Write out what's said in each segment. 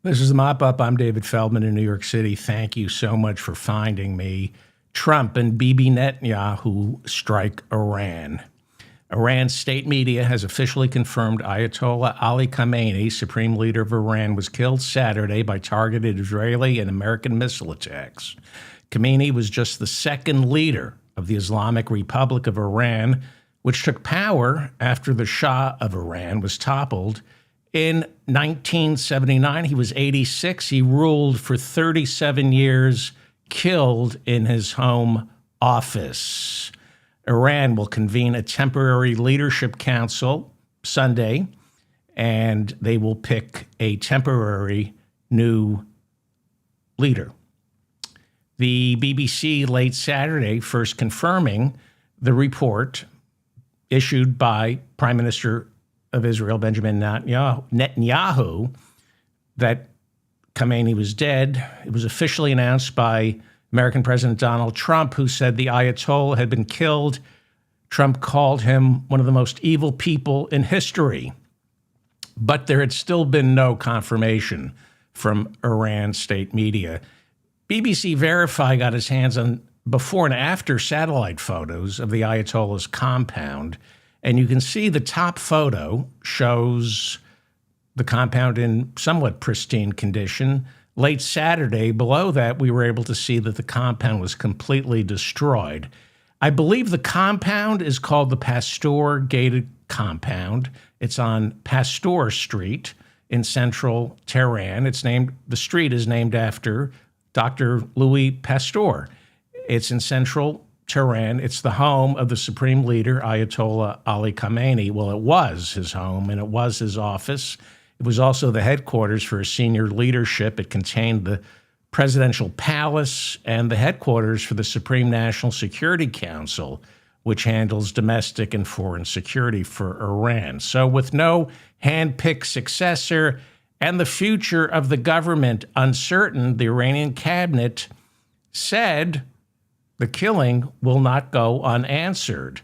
This is the Mop Up. I'm David Feldman in New York City. Thank you so much for finding me. Trump and Bibi Netanyahu strike Iran. Iran's state media has officially confirmed Ayatollah Ali Khamenei, supreme leader of Iran, was killed Saturday by targeted Israeli and American missile attacks. Khamenei was just the second leader of the Islamic Republic of Iran, which took power after the Shah of Iran was toppled in 1979. He was 86. He ruled for 37 years, killed in his home office. Iran will convene a temporary leadership council Sunday, and they will pick a temporary new leader. The BBC late Saturday first confirming the report issued by Prime Minister of Israel, Benjamin Netanyahu, that Khamenei was dead. It was officially announced by American President Donald Trump, who said the Ayatollah had been killed. Trump called him one of the most evil people in history. But there had still been no confirmation from Iran state media. BBC Verify got its hands on before and after satellite photos of the Ayatollah's compound. And you can see the top photo shows the compound in somewhat pristine condition. Late Saturday, below that, we were able to see that the compound was completely destroyed. I believe the compound is called the Pasteur Gated Compound. It's on Pasteur Street in central Tehran. The street is named after Dr. Louis Pasteur. It's in central Tehran. It's the home of the supreme leader, Ayatollah Ali Khamenei. Well, it was his home and it was his office. It was also the headquarters for his senior leadership. It contained the presidential palace and the headquarters for the Supreme National Security Council, which handles domestic and foreign security for Iran. So with no hand-picked successor and the future of the government uncertain, the Iranian cabinet said the killing will not go unanswered.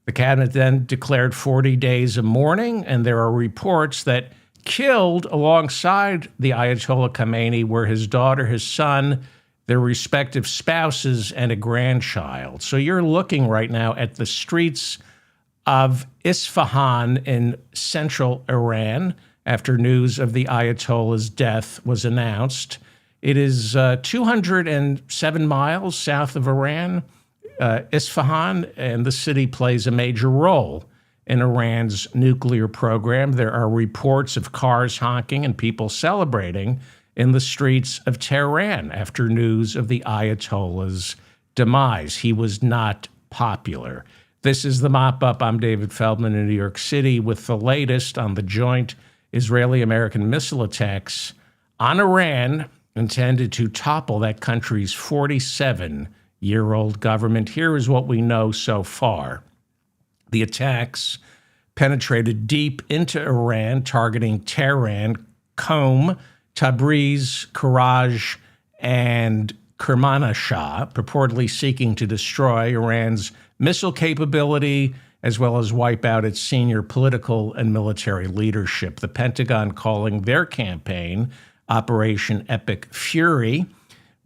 The cabinet then declared 40 days of mourning, and there are reports that killed alongside the Ayatollah Khamenei were his daughter, his son, their respective spouses, and a grandchild. So you're looking right now at the streets of Isfahan in central Iran after news of the Ayatollah's death was announced. It is 207 miles south of Iran, Isfahan, and the city plays a major role in Iran's nuclear program. There are reports of cars honking and people celebrating in the streets of Tehran after news of the Ayatollah's demise. He was not popular. This is the Mop Up. I'm David Feldman in New York City with the latest on the joint Israeli-American missile attacks on Iran intended to topple that country's 47-year-old government. Here is what we know so far. The attacks penetrated deep into Iran, targeting Tehran, Qom, Tabriz, Karaj, and Kermanshah, purportedly seeking to destroy Iran's missile capability, as well as wipe out its senior political and military leadership. The Pentagon calling their campaign Operation Epic Fury.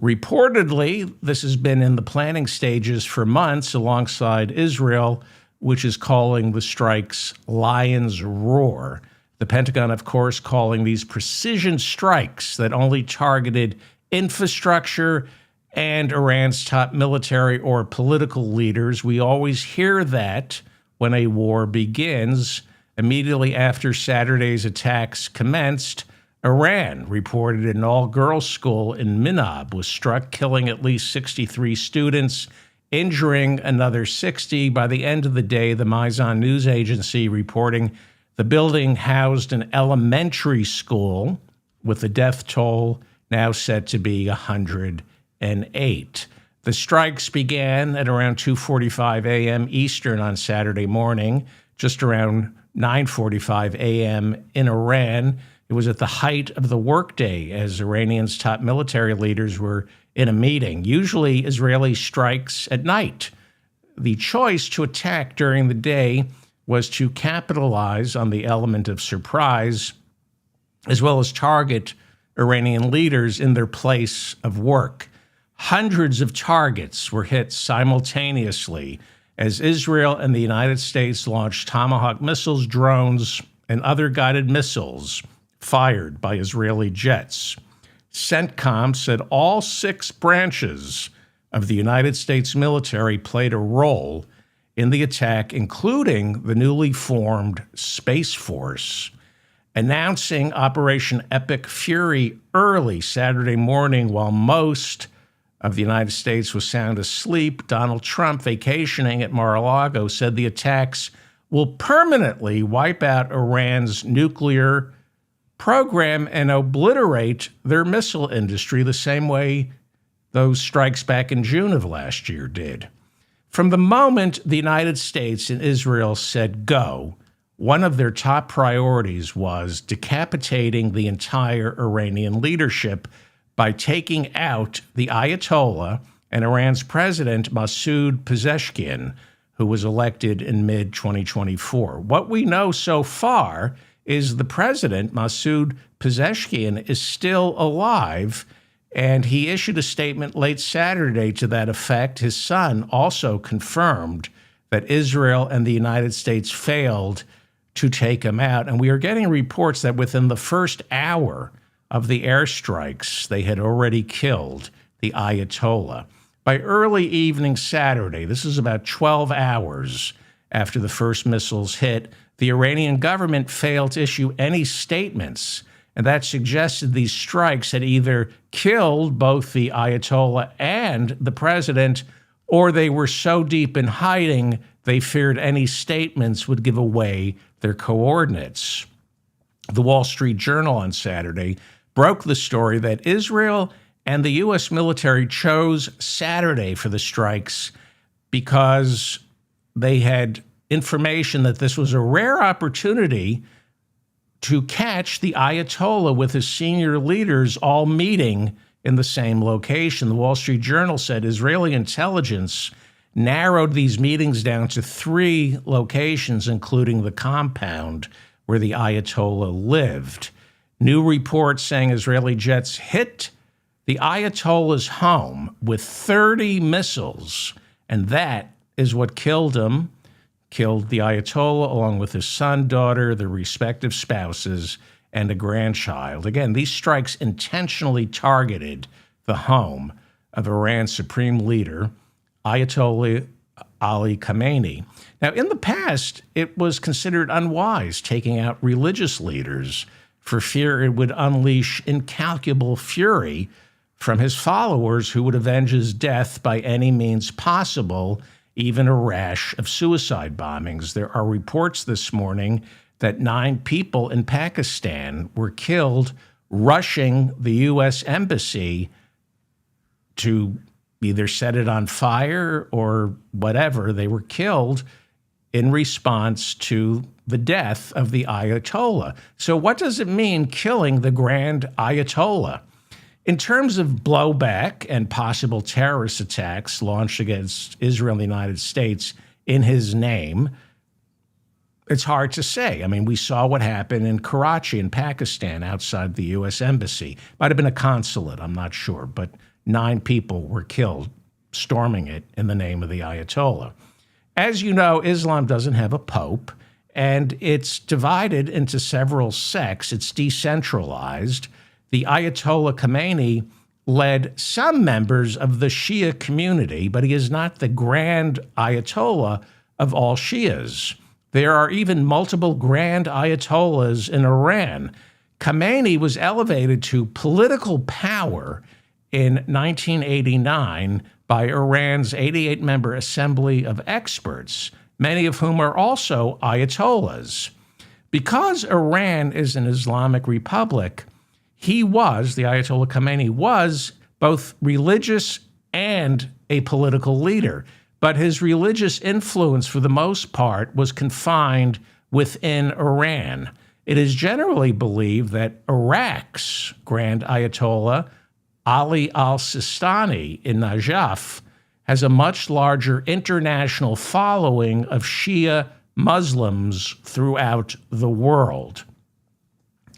Reportedly, this has been in the planning stages for months alongside Israel, which is calling the strikes Lion's Roar. The Pentagon, of course, calling these precision strikes that only targeted infrastructure and Iran's top military or political leaders. We always hear that when a war begins. Immediately after Saturday's attacks commenced, Iran reported an all-girls school in Minab was struck, killing at least 63 students, injuring another 60. By the end of the day, the Mizan news agency reporting the building housed an elementary school with the death toll now set to be 108. The strikes began at around 2:45 a.m. Eastern on Saturday morning, just around 9:45 a.m. in Iran. It was at the height of the workday as Iranians' top military leaders were in a meeting. Usually, Israeli strikes at night. The choice to attack during the day was to capitalize on the element of surprise, as well as target Iranian leaders in their place of work. Hundreds of targets were hit simultaneously as Israel and the United States launched Tomahawk missiles, drones, and other guided missiles fired by Israeli jets. CENTCOM said all 6 branches of the United States military played a role in the attack, including the newly formed Space Force. Announcing Operation Epic Fury early Saturday morning while most of the United States was sound asleep, Donald Trump, vacationing at Mar-a-Lago, said the attacks will permanently wipe out Iran's nuclear program and obliterate their missile industry the same way those strikes back in June of last year did. From the moment the United States and Israel said go, one of their top priorities was decapitating the entire Iranian leadership by taking out the Ayatollah and Iran's president, Masoud Pezeshkian, who was elected in mid-2024. What we know so far is the president, Masoud Pezeshkian, is still alive, and he issued a statement late Saturday to that effect. His son also confirmed that Israel and the United States failed to take him out. And we are getting reports that within the first hour of the airstrikes, they had already killed the Ayatollah. By early evening Saturday, this is about 12 hours after the first missiles hit, the Iranian government failed to issue any statements, and that suggested these strikes had either killed both the Ayatollah and the president, or they were so deep in hiding they feared any statements would give away their coordinates. The Wall Street Journal on Saturday broke the story that Israel and the U.S. military chose Saturday for the strikes because they had information that this was a rare opportunity to catch the Ayatollah with his senior leaders all meeting in the same location. The Wall Street Journal said Israeli intelligence narrowed these meetings down to 3 locations, including the compound where the Ayatollah lived. New reports saying Israeli jets hit the Ayatollah's home with 30 missiles, and that is what killed him. Killed the Ayatollah along with his son, daughter, their respective spouses, and a grandchild. Again, these strikes intentionally targeted the home of Iran's supreme leader, Ayatollah Ali Khamenei. Now, in the past, it was considered unwise taking out religious leaders for fear it would unleash incalculable fury from his followers who would avenge his death by any means possible, even a rash of suicide bombings. There are reports this morning that 9 people in Pakistan were killed rushing the U.S. embassy to either set it on fire or whatever. They were killed in response to the death of the Ayatollah. So what does it mean killing the Grand Ayatollah? In terms of blowback and possible terrorist attacks launched against Israel and the United States in his name, it's hard to say. I mean, we saw what happened in Karachi in Pakistan outside the U.S. Embassy. Might have been a consulate, I'm not sure, but 9 people were killed storming it in the name of the Ayatollah. As you know, Islam doesn't have a pope, and it's divided into several sects. It's decentralized. The Ayatollah Khamenei led some members of the Shia community, but he is not the grand Ayatollah of all Shias. There are even multiple grand Ayatollahs in Iran. Khamenei was elevated to political power in 1989 by Iran's 88-member Assembly of Experts, many of whom are also Ayatollahs. Because Iran is an Islamic republic, the Ayatollah Khamenei was both religious and a political leader. But his religious influence, for the most part, was confined within Iran. It is generally believed that Iraq's Grand Ayatollah, Ali al-Sistani in Najaf, has a much larger international following of Shia Muslims throughout the world.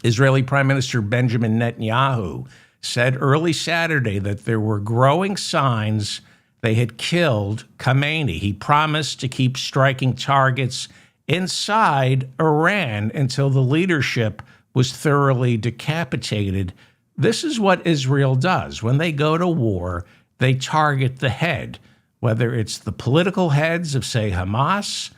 Israeli Prime Minister Benjamin Netanyahu said early Saturday that there were growing signs they had killed Khamenei. He promised to keep striking targets inside Iran until the leadership was thoroughly decapitated. This is what Israel does. When they go to war, they target the head, whether it's the political heads of, say, Hamas,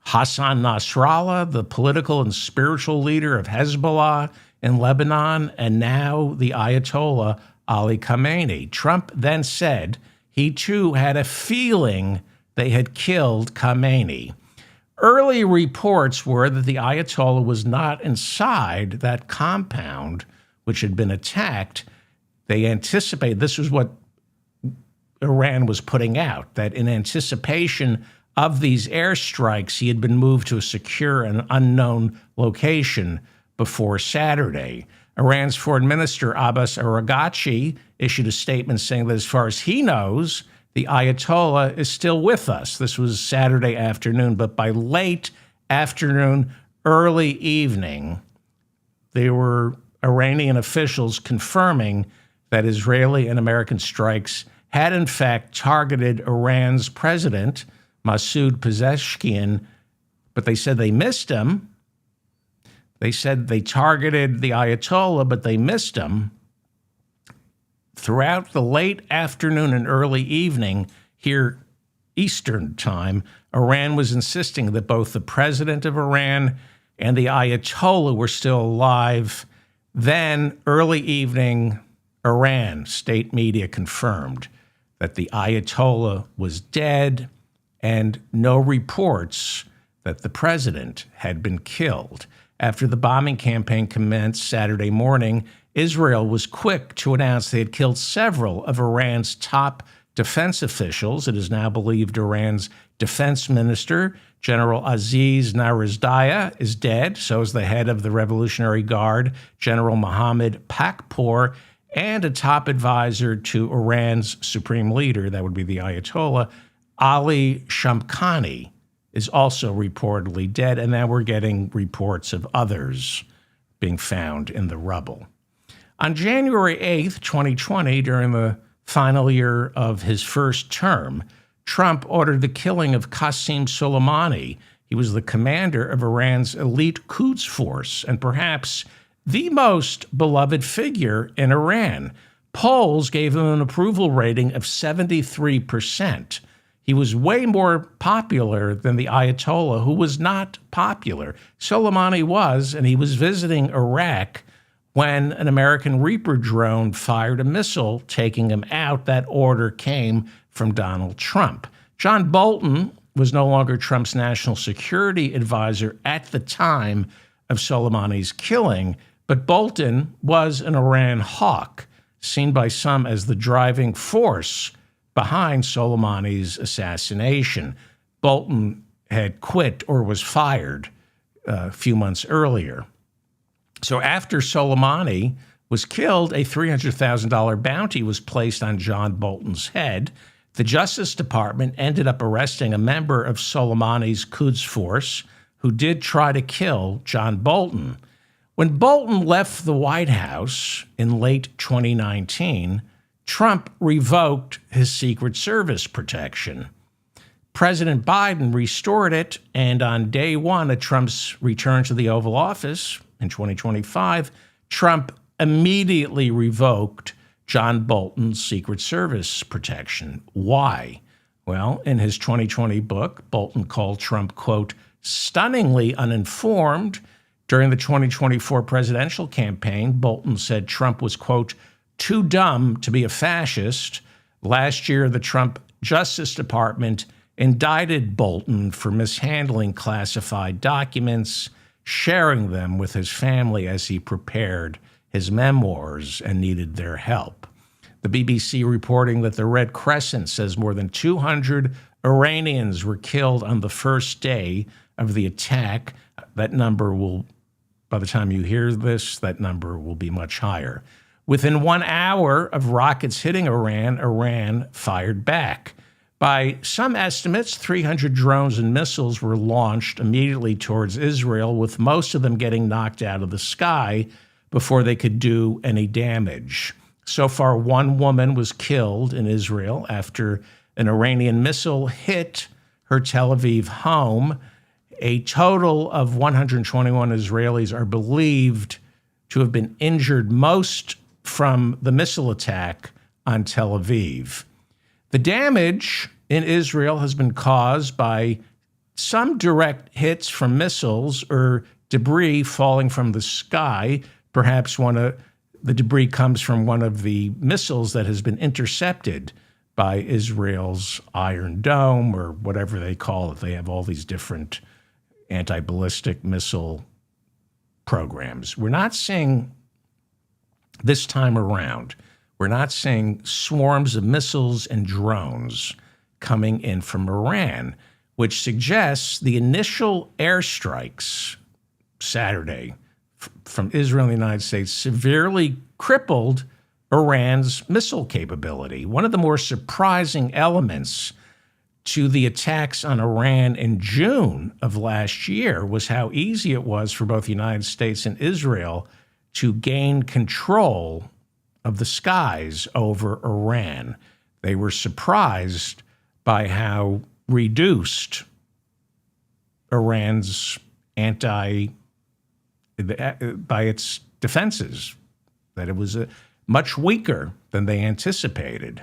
Hassan Nasrallah, the political and spiritual leader of Hezbollah in Lebanon, and now the Ayatollah Ali Khamenei. Trump then said he too had a feeling they had killed Khamenei. Early reports were that the Ayatollah was not inside that compound which had been attacked. They anticipated, this was what Iran was putting out, that in anticipation of these airstrikes, he had been moved to a secure and unknown location before Saturday. Iran's foreign minister, Abbas Araghchi, issued a statement saying that as far as he knows, the Ayatollah is still with us. This was Saturday afternoon, but by late afternoon, early evening, there were Iranian officials confirming that Israeli and American strikes had in fact targeted Iran's president, Masoud Pezeshkian, but they said they missed him. They said they targeted the Ayatollah, but they missed him. Throughout the late afternoon and early evening here Eastern time, Iran was insisting that both the president of Iran and the Ayatollah were still alive. Then, early evening, Iran state media confirmed that the Ayatollah was dead and no reports that the president had been killed. After the bombing campaign commenced Saturday morning, Israel was quick to announce they had killed several of Iran's top defense officials. It is now believed Iran's defense minister, General Aziz Narizdaya, is dead. So is the head of the Revolutionary Guard, General Mohammad Pakpour, and a top advisor to Iran's supreme leader, that would be the Ayatollah, Ali Shamkhani, is also reportedly dead. And now we're getting reports of others being found in the rubble. On January 8th, 2020, during the final year of his first term, Trump ordered the killing of Qasem Soleimani. He was the commander of Iran's elite Quds force and perhaps the most beloved figure in Iran. Polls gave him an approval rating of 73%. He was way more popular than the Ayatollah, who was not popular. Soleimani was, and he was visiting Iraq when an American Reaper drone fired a missile, taking him out. That order came from Donald Trump. John Bolton was no longer Trump's national security advisor at the time of Soleimani's killing, but Bolton was an Iran hawk, seen by some as the driving force behind Soleimani's assassination. Bolton had quit or was fired a few months earlier. So after Soleimani was killed, a $300,000 bounty was placed on John Bolton's head. The Justice Department ended up arresting a member of Soleimani's Quds force who did try to kill John Bolton. When Bolton left the White House in late 2019, Trump revoked his Secret Service protection. President Biden restored it, and on day one of Trump's return to the Oval Office in 2025, Trump immediately revoked John Bolton's Secret Service protection. Why? Well, in his 2020 book, Bolton called Trump, quote, stunningly uninformed. During the 2024 presidential campaign, Bolton said Trump was, quote, too dumb to be a fascist. Last year, the Trump Justice Department indicted Bolton for mishandling classified documents, sharing them with his family as he prepared his memoirs and needed their help. The BBC reporting that the Red Crescent says more than 200 Iranians were killed on the first day of the attack. That number will, by the time you hear this, that number will be much higher. Within 1 hour of rockets hitting Iran, Iran fired back. By some estimates, 300 drones and missiles were launched immediately towards Israel, with most of them getting knocked out of the sky before they could do any damage. So far, one woman was killed in Israel after an Iranian missile hit her Tel Aviv home. A total of 121 Israelis are believed to have been injured, most from the missile attack on Tel Aviv. The damage in Israel has been caused by some direct hits from missiles or debris falling from the sky. Perhaps the debris comes from one of the missiles that has been intercepted by Israel's Iron Dome, or whatever they call it. They have all these different anti-ballistic missile programs. We're not seeing this time around, we're not seeing swarms of missiles and drones coming in from Iran, which suggests the initial airstrikes Saturday from Israel and the United States severely crippled Iran's missile capability. One of the more surprising elements to the attacks on Iran in June of last year was how easy it was for both the United States and Israel to gain control of the skies over Iran. They were surprised by how reduced Iran's by its defenses, that it was much weaker than they anticipated.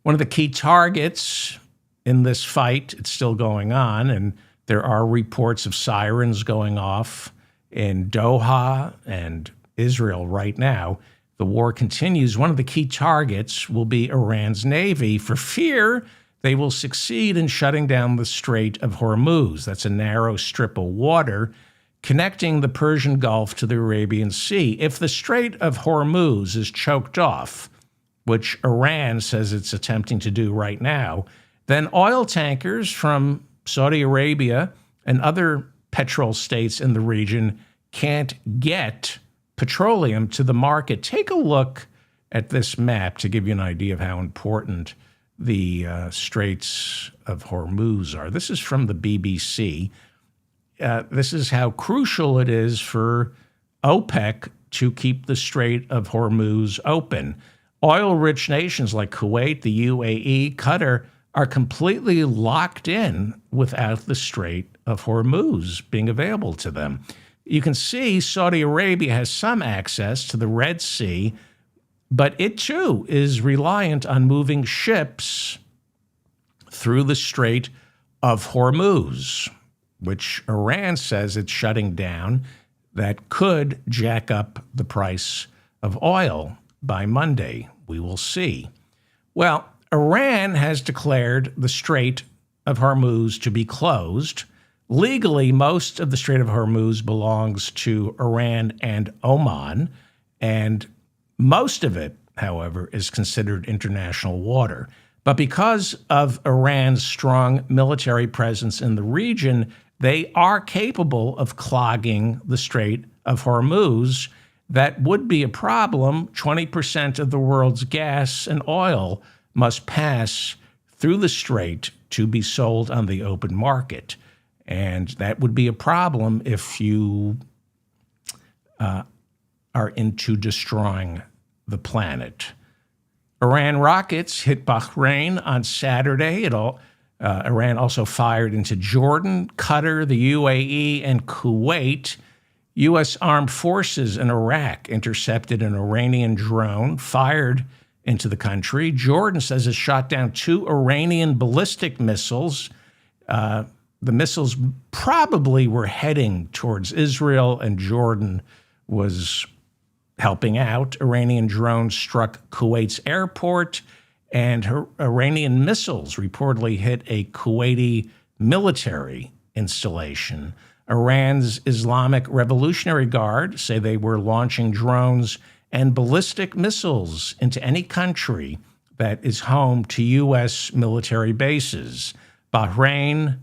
One of the key targets in this fight, it's still going on, and there are reports of sirens going off in Doha and Israel right now. The war continues. One of the key targets will be Iran's Navy, for fear they will succeed in shutting down the Strait of Hormuz. That's a narrow strip of water connecting the Persian Gulf to the Arabian Sea. If the Strait of Hormuz is choked off, which Iran says it's attempting to do right now, then oil tankers from Saudi Arabia and other petrol states in the region can't get petroleum to the market. Take a look at this map to give you an idea of how important the Straits of Hormuz are. This is from the BBC. This is how crucial it is for OPEC to keep the Strait of Hormuz open. Oil-rich nations like Kuwait, the UAE, Qatar are completely locked in without the Strait of Hormuz being available to them. You can see Saudi Arabia has some access to the Red Sea, but it too is reliant on moving ships through the Strait of Hormuz, which Iran says it's shutting down. That could jack up the price of oil by Monday. We will see. Well, Iran has declared the Strait of Hormuz to be closed. Legally, most of the Strait of Hormuz belongs to Iran and Oman, and most of it, however, is considered international water. But because of Iran's strong military presence in the region, they are capable of clogging the Strait of Hormuz. That would be a problem. 20% of the world's gas and oil must pass through the strait to be sold on the open market. And that would be a problem if you are into destroying the planet. Iran rockets hit Bahrain on Saturday. Iran also fired into Jordan, Qatar, the UAE, and Kuwait. U.S. armed forces in Iraq intercepted an Iranian drone fired into the country. Jordan says it shot down 2 Iranian ballistic missiles. The missiles probably were heading towards Israel, and Jordan was helping out. Iranian drones struck Kuwait's airport, and Iranian missiles reportedly hit a Kuwaiti military installation. Iran's Islamic Revolutionary Guard say they were launching drones and ballistic missiles into any country that is home to U.S. military bases. Bahrain,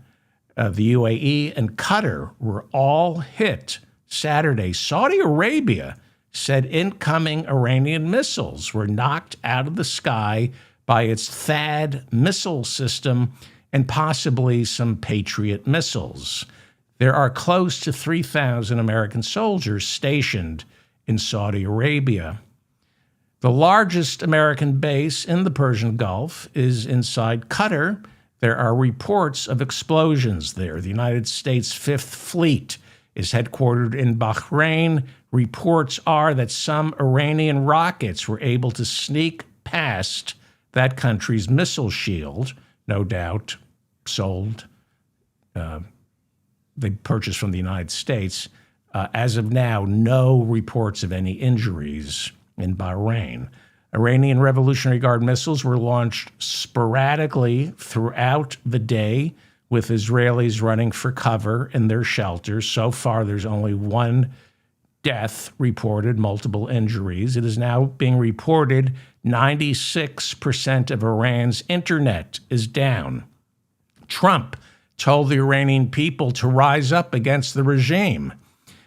the UAE, and Qatar were all hit Saturday. Saudi Arabia said incoming Iranian missiles were knocked out of the sky by its THAAD missile system and possibly some Patriot missiles. There are close to 3,000 American soldiers stationed in Saudi Arabia. The largest American base in the Persian Gulf is inside Qatar. There are reports of explosions there. The United States Fifth Fleet is headquartered in Bahrain. Reports are that some Iranian rockets were able to sneak past that country's missile shield, no doubt sold, they purchased from the United States. As of now, no reports of any injuries in Bahrain. Iranian Revolutionary Guard missiles were launched sporadically throughout the day, with Israelis running for cover in their shelters. So far, there's only one death reported, multiple injuries. It is now being reported 96% of Iran's internet is down. Trump told the Iranian people to rise up against the regime.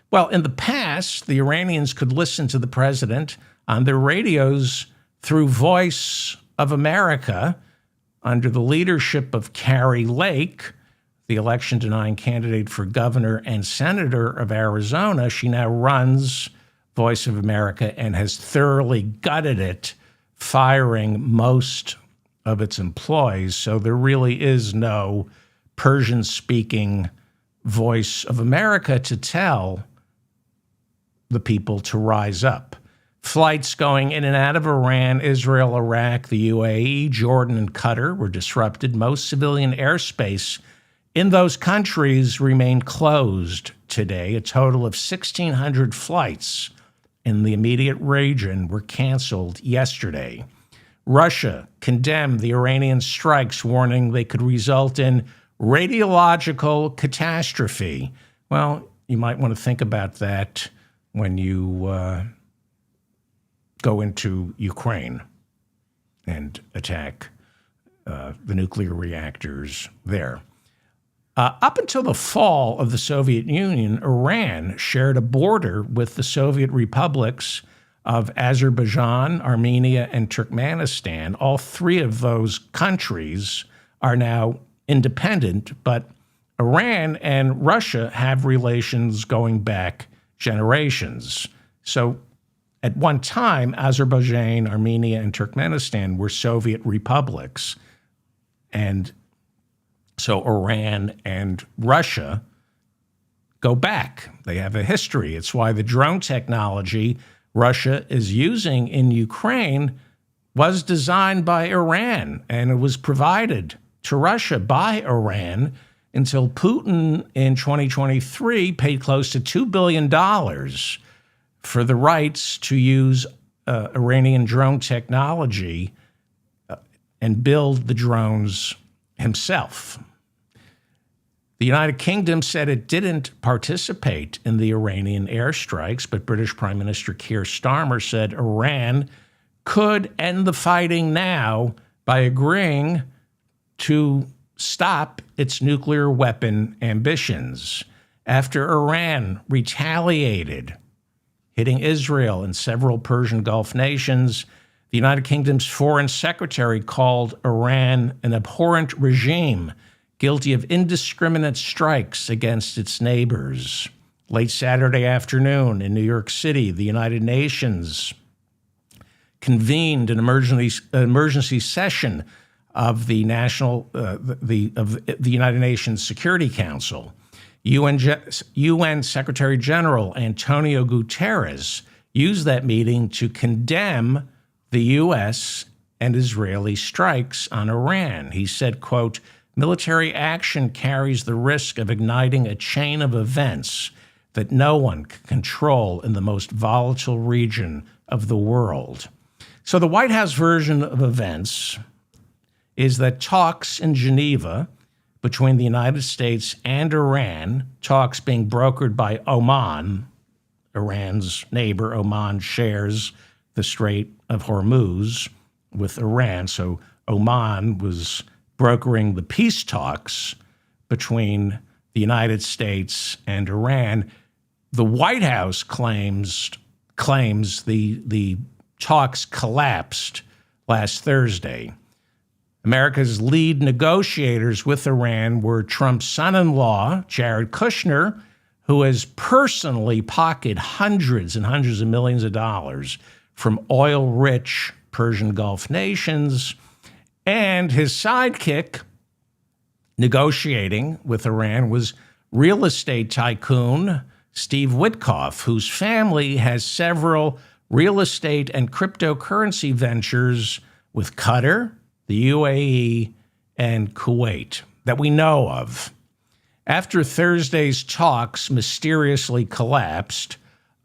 Well, in the past, the Iranians could listen to the president on their radios through Voice of America under the leadership of Carrie Lake, the election-denying candidate for governor and senator of Arizona. She now runs Voice of America and has thoroughly gutted it, firing most of its employees. So there really is no Persian-speaking Voice of America to tell the people to rise up. Flights going in and out of Iran, Israel, Iraq, the UAE, Jordan, and Qatar were disrupted. Most civilian airspace in those countries remained closed today. A total of 1,600 flights in the immediate region were canceled yesterday. Russia condemned the Iranian strikes, warning they could result in radiological catastrophe. Well, you might want to think about that when you go into Ukraine and attack the nuclear reactors there. Up until the fall of the Soviet Union, Iran shared a border with the Soviet republics of Azerbaijan, Armenia, and Turkmenistan. All three of those countries are now independent, but Iran and Russia have relations going back generations. So at one time, Azerbaijan, Armenia, and Turkmenistan were Soviet republics. And so Iran and Russia go back. They have a history. It's why the drone technology Russia is using in Ukraine was designed by Iran, and it was provided to Russia by Iran until Putin in 2023 paid close to $2 billion for the rights to use Iranian drone technology and build the drones himself. The United Kingdom said it didn't participate in the Iranian airstrikes, but British Prime Minister Keir Starmer said Iran could end the fighting now by agreeing to stop its nuclear weapon ambitions. After Iran retaliated, hitting Israel and several Persian Gulf nations, the United Kingdom's Foreign Secretary called Iran an abhorrent regime, guilty of indiscriminate strikes against its neighbors. Late Saturday afternoon in New York City, the United Nations convened an emergency session of the United Nations Security Council. UN Secretary General Antonio Guterres used that meeting to condemn the U.S. and Israeli strikes on Iran. He said, quote, "Military action carries the risk of igniting a chain of events that no one can control in the most volatile region of the world." So the White House version of events is that talks in Geneva between the United States and Iran, talks being brokered by Oman, Iran's neighbor. Oman shares the Strait of Hormuz with Iran. So Oman was brokering the peace talks between the United States and Iran. The White House claims the talks collapsed last Thursday. America's lead negotiators with Iran were Trump's son-in-law, Jared Kushner, who has personally pocketed hundreds and hundreds of millions of dollars from oil-rich Persian Gulf nations, and his sidekick negotiating with Iran was real estate tycoon Steve Witkoff, whose family has several real estate and cryptocurrency ventures with Qatar, the UAE, and Kuwait that we know of. After Thursday's talks mysteriously collapsed,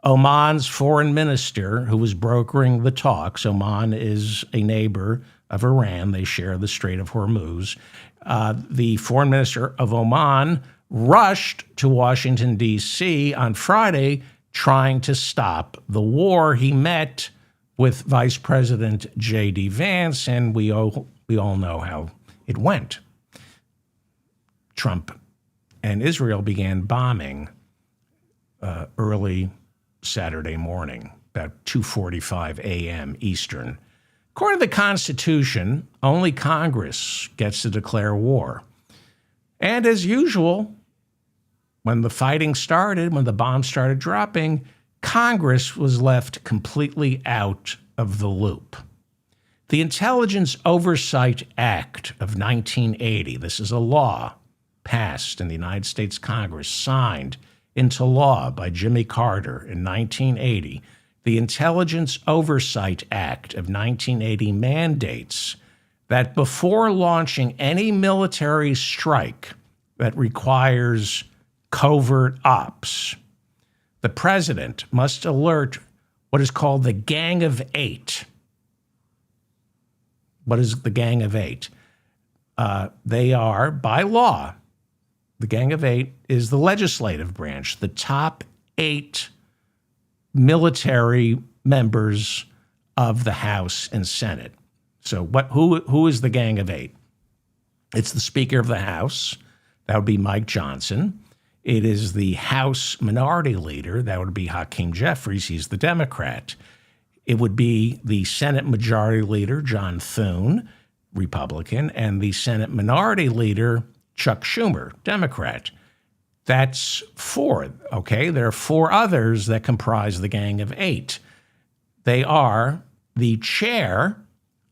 Oman's foreign minister, who was brokering the talks — Oman is a neighbor of Iran, they share the Strait of Hormuz — the foreign minister of Oman rushed to Washington, D.C. on Friday trying to stop the war. He met with Vice President J.D. Vance, and we all know how it went. Trump and Israel began bombing early Saturday morning, about 2:45 a.m. Eastern. According to the Constitution, only Congress gets to declare war. And as usual, when the fighting started, when the bombs started dropping, Congress was left completely out of the loop. The Intelligence Oversight Act of 1980, this is a law passed in the United States Congress, signed into law by Jimmy Carter in 1980. The Intelligence Oversight Act of 1980 mandates that before launching any military strike that requires covert ops, the president must alert what is called the Gang of Eight. What is the Gang of Eight? They are, by law, the Gang of Eight is the legislative branch, the top 8 military members of the House and Senate. So who is the Gang of Eight? It's the Speaker of the House. That would be Mike Johnson. It is the House Minority Leader. That would be Hakeem Jeffries. He's the Democrat. It would be the Senate Majority Leader, John Thune, Republican, and the Senate Minority Leader, Chuck Schumer, Democrat. That's 4, okay? There are 4 others that comprise the Gang of 8. They are the chair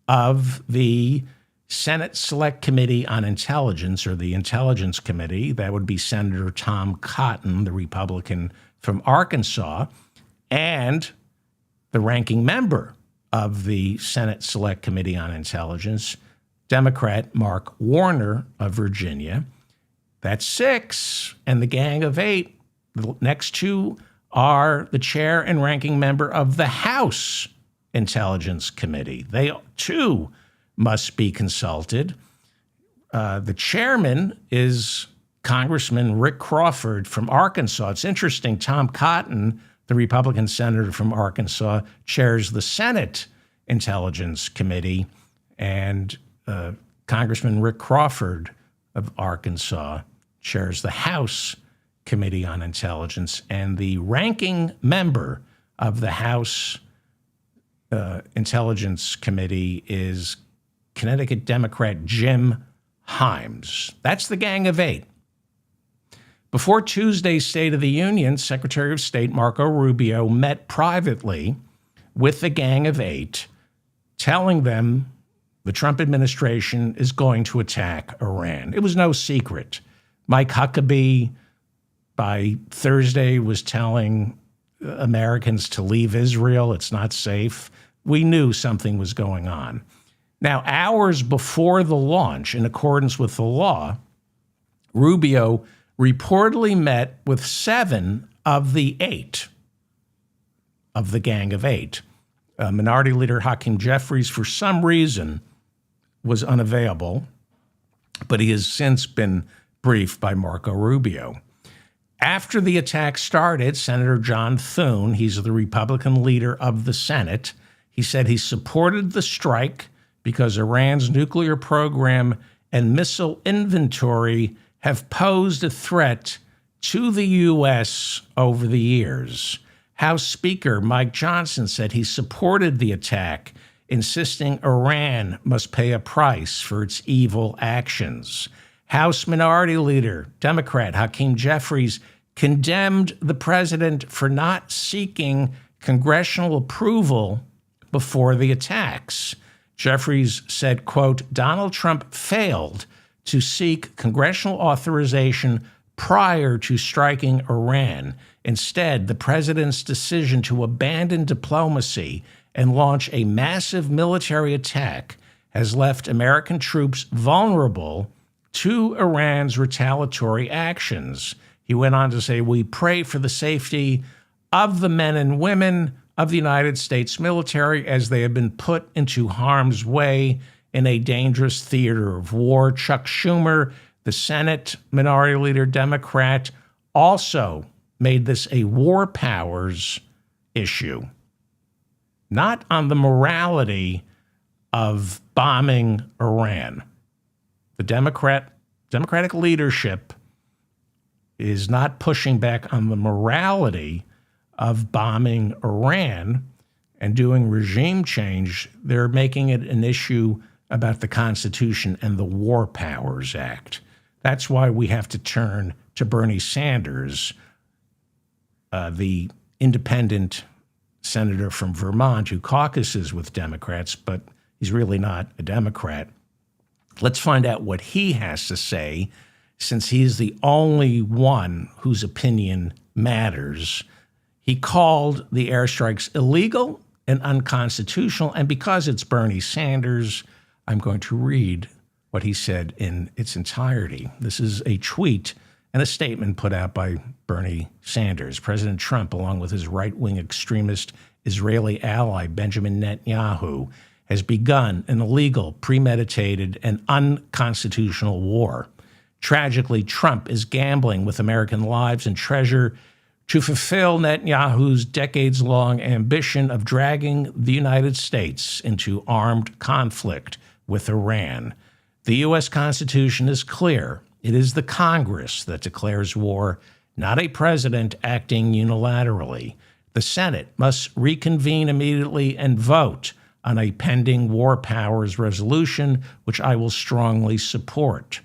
of the Senate Select Committee on Intelligence, or the Intelligence Committee. That would be Senator Tom Cotton, the Republican from Arkansas, and the ranking member of the Senate Select Committee on Intelligence, Democrat Mark Warner of Virginia. That's 6. And the Gang of 8, the next 2 are the chair and ranking member of the House Intelligence Committee. They, too, must be consulted. The chairman is Congressman Rick Crawford from Arkansas. It's interesting, Tom Cotton, the Republican senator from Arkansas, chairs the Senate Intelligence Committee, and Congressman Rick Crawford of Arkansas chairs the House Committee on Intelligence, and the ranking member of the House Intelligence Committee is Connecticut Democrat Jim Himes. That's the Gang of 8. Before Tuesday's State of the Union, Secretary of State Marco Rubio met privately with the Gang of 8, telling them the Trump administration is going to attack Iran. It was no secret. Mike Huckabee, by Thursday, was telling Americans to leave Israel. It's not safe. We knew something was going on. Now, hours before the launch, in accordance with the law, Rubio reportedly met with 7 of the 8 of the Gang of 8. Minority Leader Hakeem Jeffries, for some reason, was unavailable, but he has since been briefed by Marco Rubio. After the attack started, Senator John Thune, he's the Republican leader of the Senate, he said he supported the strike because Iran's nuclear program and missile inventory have posed a threat to the U.S. over the years. House Speaker Mike Johnson said he supported the attack insisting Iran must pay a price for its evil actions. House Minority Leader, Democrat Hakeem Jeffries, condemned the president for not seeking congressional approval before the attacks. Jeffries said, quote, Donald Trump failed to seek congressional authorization prior to striking Iran. Instead, the president's decision to abandon diplomacy and launch a massive military attack has left American troops vulnerable to Iran's retaliatory actions. He went on to say, we pray for the safety of the men and women of the United States military as they have been put into harm's way in a dangerous theater of war. Chuck Schumer, the Senate Minority Leader Democrat, also made this a war powers issue, not on the morality of bombing Iran. The Democratic leadership is not pushing back on the morality of bombing Iran and doing regime change. They're making it an issue about the Constitution and the War Powers Act. That's why we have to turn to Bernie Sanders, the independent senator from Vermont who caucuses with Democrats, but he's really not a Democrat. Let's find out what he has to say, since he's the only one whose opinion matters. He called the airstrikes illegal and unconstitutional, and because it's Bernie Sanders, I'm going to read what he said in its entirety. This is a tweet and a statement put out by Bernie Sanders. President Trump, along with his right-wing extremist Israeli ally Benjamin Netanyahu, has begun an illegal, premeditated, and unconstitutional war. Tragically, Trump is gambling with American lives and treasure to fulfill Netanyahu's decades-long ambition of dragging the United States into armed conflict with Iran. The U.S. Constitution is clear. It is the Congress that declares war, not a president acting unilaterally. The Senate must reconvene immediately and vote on a pending war powers resolution, which I will strongly support.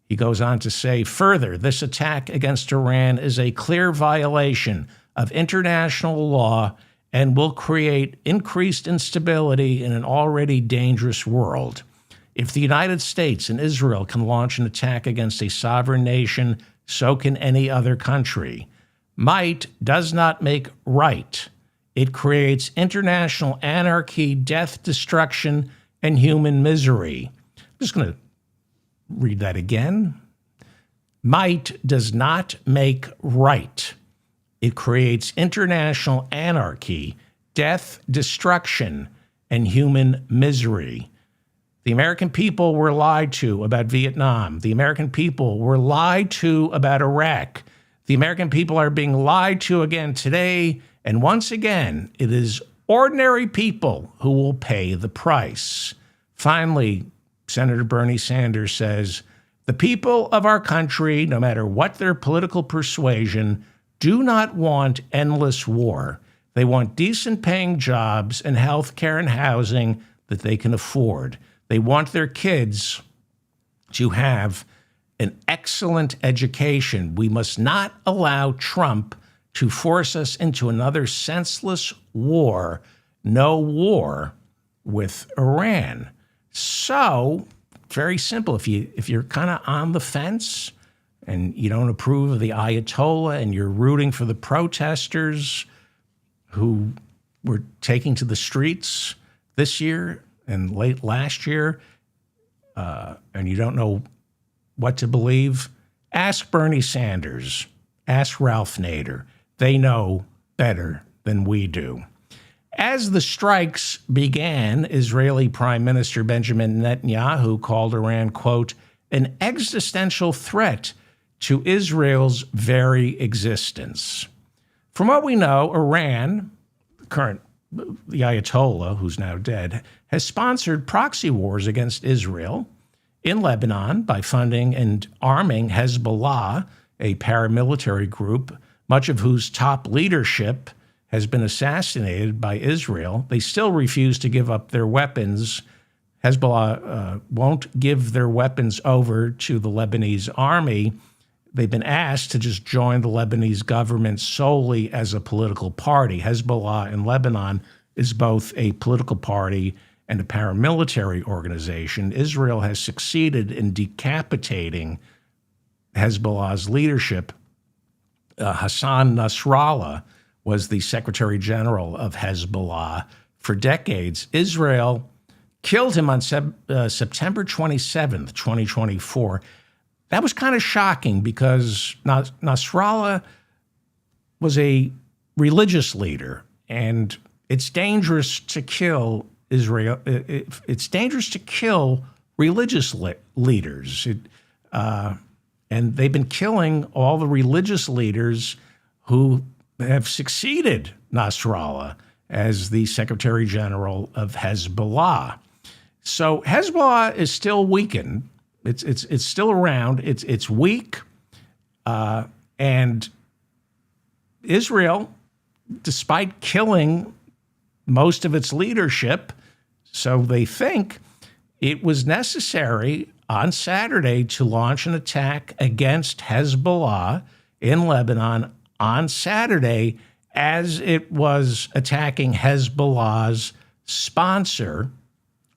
He goes on to say, further, this attack against Iran is a clear violation of international law and will create increased instability in an already dangerous world. If the United States and Israel can launch an attack against a sovereign nation, so can any other country. Might does not make right. It creates international anarchy, death, destruction, and human misery. I'm just going to read that again. Might does not make right. It creates international anarchy, death, destruction, and human misery. The American people were lied to about Vietnam. The American people were lied to about Iraq. The American people are being lied to again today. And once again, it is ordinary people who will pay the price. Finally, Senator Bernie Sanders says, the people of our country, no matter what their political persuasion, do not want endless war. They want decent paying jobs and health care and housing that they can afford. They want their kids to have an excellent education. We must not allow Trump to force us into another senseless war, no war with Iran. So, very simple. If you're kind of on the fence and you don't approve of the Ayatollah and you're rooting for the protesters who were taking to the streets this year and late last year, and you don't know what to believe, ask Bernie Sanders, ask Ralph Nader. They know better than we do. As the strikes began, Israeli Prime Minister Benjamin Netanyahu called Iran, quote, an existential threat to Israel's very existence. From what we know, Iran, the Ayatollah, who's now dead, has sponsored proxy wars against Israel in Lebanon by funding and arming Hezbollah, a paramilitary group, much of whose top leadership has been assassinated by Israel. They still refuse to give up their weapons. Hezbollah won't give their weapons over to the Lebanese army. They've been asked to just join the Lebanese government solely as a political party. Hezbollah in Lebanon is both a political party and a paramilitary organization. Israel has succeeded in decapitating Hezbollah's leadership. Hassan Nasrallah was the Secretary General of Hezbollah for decades. Israel killed him on September 27th, 2024. That was kind of shocking because Nasrallah was a religious leader, and it's dangerous to kill Israel. It's dangerous to kill religious leaders. And they've been killing all the religious leaders who have succeeded Nasrallah as the Secretary General of Hezbollah. So Hezbollah is still weakened. It's still around. It's weak, and Israel, despite killing most of its leadership, so they think it was necessary on Saturday to launch an attack against Hezbollah in Lebanon on Saturday as it was attacking Hezbollah's sponsor,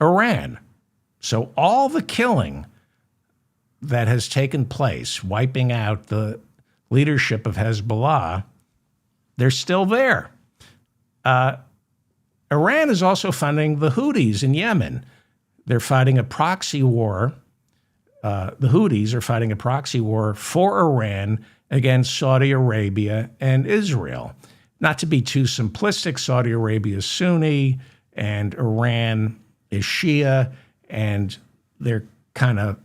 Iran. So all the killing that has taken place, wiping out the leadership of Hezbollah, they're still there. Iran is also funding the Houthis in Yemen. They're fighting a proxy war. The Houthis are fighting a proxy war for Iran against Saudi Arabia and Israel. Not to be too simplistic, Saudi Arabia is Sunni and Iran is Shia, and they're kind of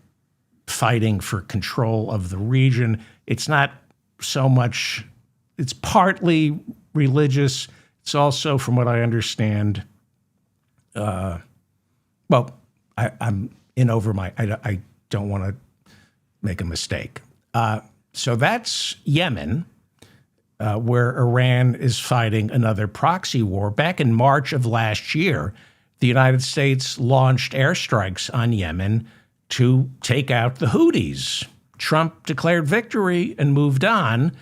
fighting for control of the region. It's not so much, it's partly religious. It's also, from what I understand, I'm in over my, I don't want to make a mistake. So that's Yemen, where Iran is fighting another proxy war. Back in March of last year, the United States launched airstrikes on Yemen to take out the Houthis. Trump declared victory and moved on.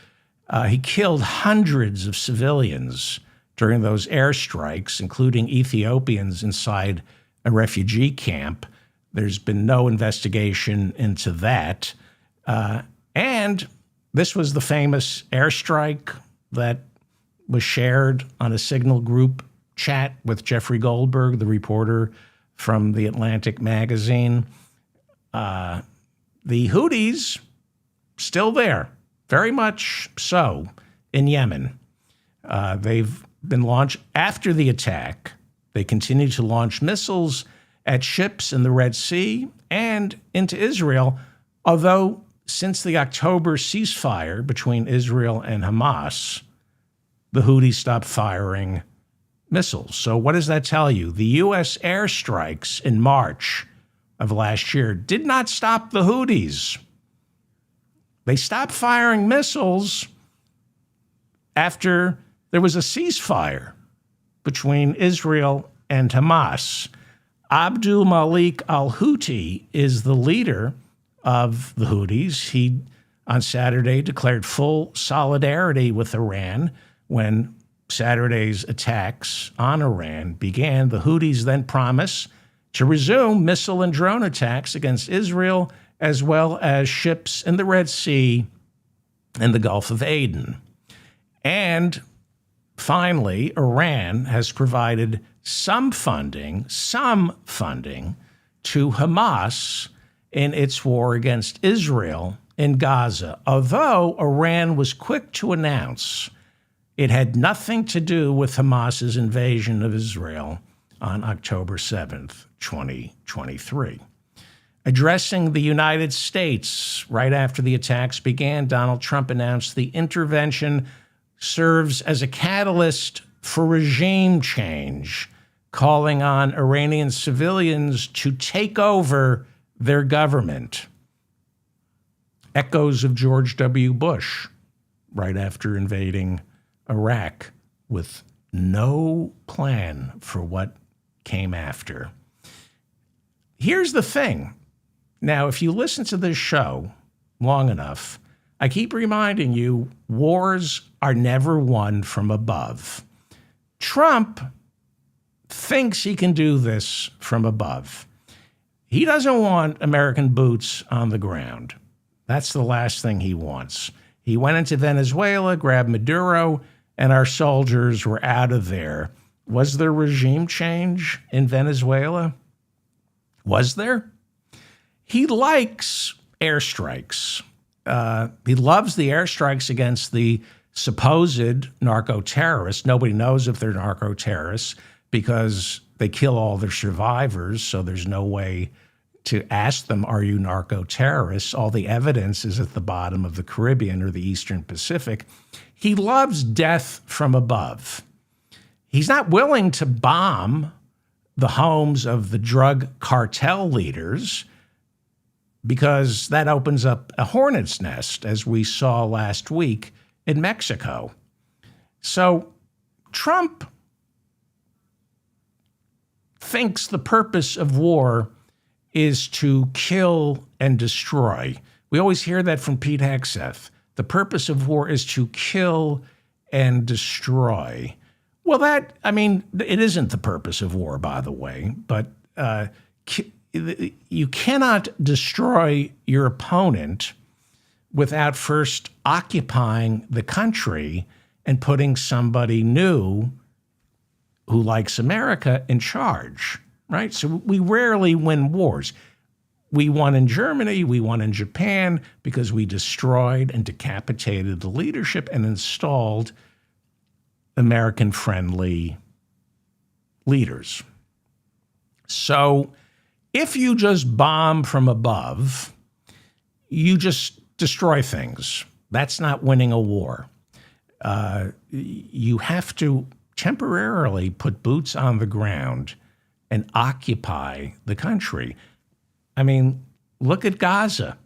He killed hundreds of civilians during those airstrikes, including Ethiopians inside a refugee camp. There's been no investigation into that. And this was the famous airstrike that was shared on a Signal Group chat with Jeffrey Goldberg, the reporter from The Atlantic magazine. The Houthis still there, very much so, in Yemen. They've been launched after the attack. They continue to launch missiles at ships in the Red Sea and into Israel, although since the October ceasefire between Israel and Hamas, the Houthis stopped firing missiles. So what does that tell you? The U.S. airstrikes in March of last year did not stop the Houthis. They stopped firing missiles after there was a ceasefire between Israel and Hamas. Abdul Malik al-Houthi is the leader of the Houthis. He, on Saturday, declared full solidarity with Iran when Saturday's attacks on Iran began. The Houthis then promised to resume missile and drone attacks against Israel, as well as ships in the Red Sea and the Gulf of Aden. And finally, Iran has provided some funding to Hamas in its war against Israel in Gaza, although Iran was quick to announce it had nothing to do with Hamas's invasion of Israel on October 7th, 2023. Addressing the United States right after the attacks began, Donald Trump announced the intervention serves as a catalyst for regime change, calling on Iranian civilians to take over their government. Echoes of George W. Bush right after invading Iraq with no plan for what came after. Here's the thing. Now, if you listen to this show long enough, I keep reminding you, wars are never won from above. Trump thinks he can do this from above. He doesn't want American boots on the ground. That's the last thing he wants. He went into Venezuela, grabbed Maduro, and our soldiers were out of there. Was there regime change in Venezuela? Was there? He likes airstrikes. He loves the airstrikes against the supposed narco-terrorists. Nobody knows if they're narco-terrorists because they kill all their survivors, so there's no way to ask them, are you narco-terrorists? All the evidence is at the bottom of the Caribbean or the Eastern Pacific. He loves death from above. He's not willing to bomb the homes of the drug cartel leaders because that opens up a hornet's nest, as we saw last week in Mexico. So Trump thinks the purpose of war is to kill and destroy. We always hear that from Pete Hegseth. The purpose of war is to kill and destroy. Well, it isn't the purpose of war, by the way, but you cannot destroy your opponent without first occupying the country and putting somebody new who likes America in charge, right? So we rarely win wars. We won in Germany, we won in Japan because we destroyed and decapitated the leadership and installed American-friendly leaders. So if you just bomb from above, you just destroy things. That's not winning a war. You have to temporarily put boots on the ground and occupy the country. I mean, look at Gaza.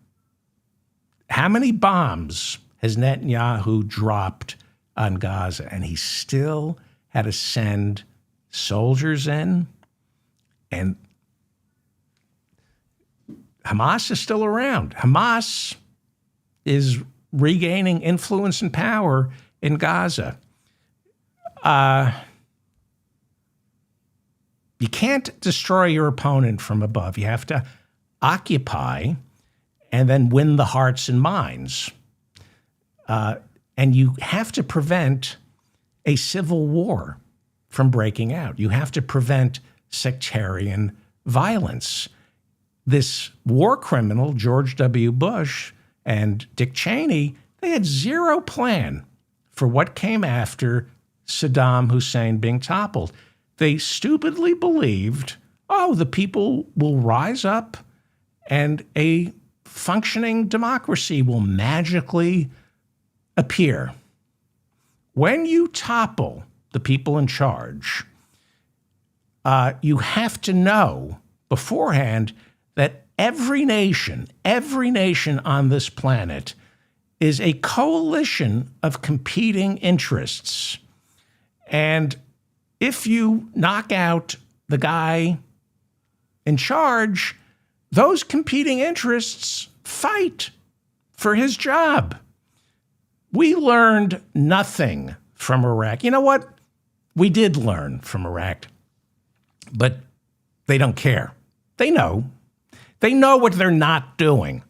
How many bombs has Netanyahu dropped on Gaza? And he still had to send soldiers in. And Hamas is still around. Hamas is regaining influence and power in Gaza. You can't destroy your opponent from above. You have to occupy and then win the hearts and minds. And you have to prevent a civil war from breaking out. You have to prevent sectarian violence. This war criminal, George W. Bush and Dick Cheney, they had zero plan for what came after Saddam Hussein being toppled. They stupidly believed, the people will rise up and a functioning democracy will magically appear. When you topple the people in charge, you have to know beforehand that every nation on this planet is a coalition of competing interests. And if you knock out the guy in charge, those competing interests fight for his job. We learned nothing from Iraq. You know what? We did learn from Iraq, but they don't care. They know. They know what they're not doing.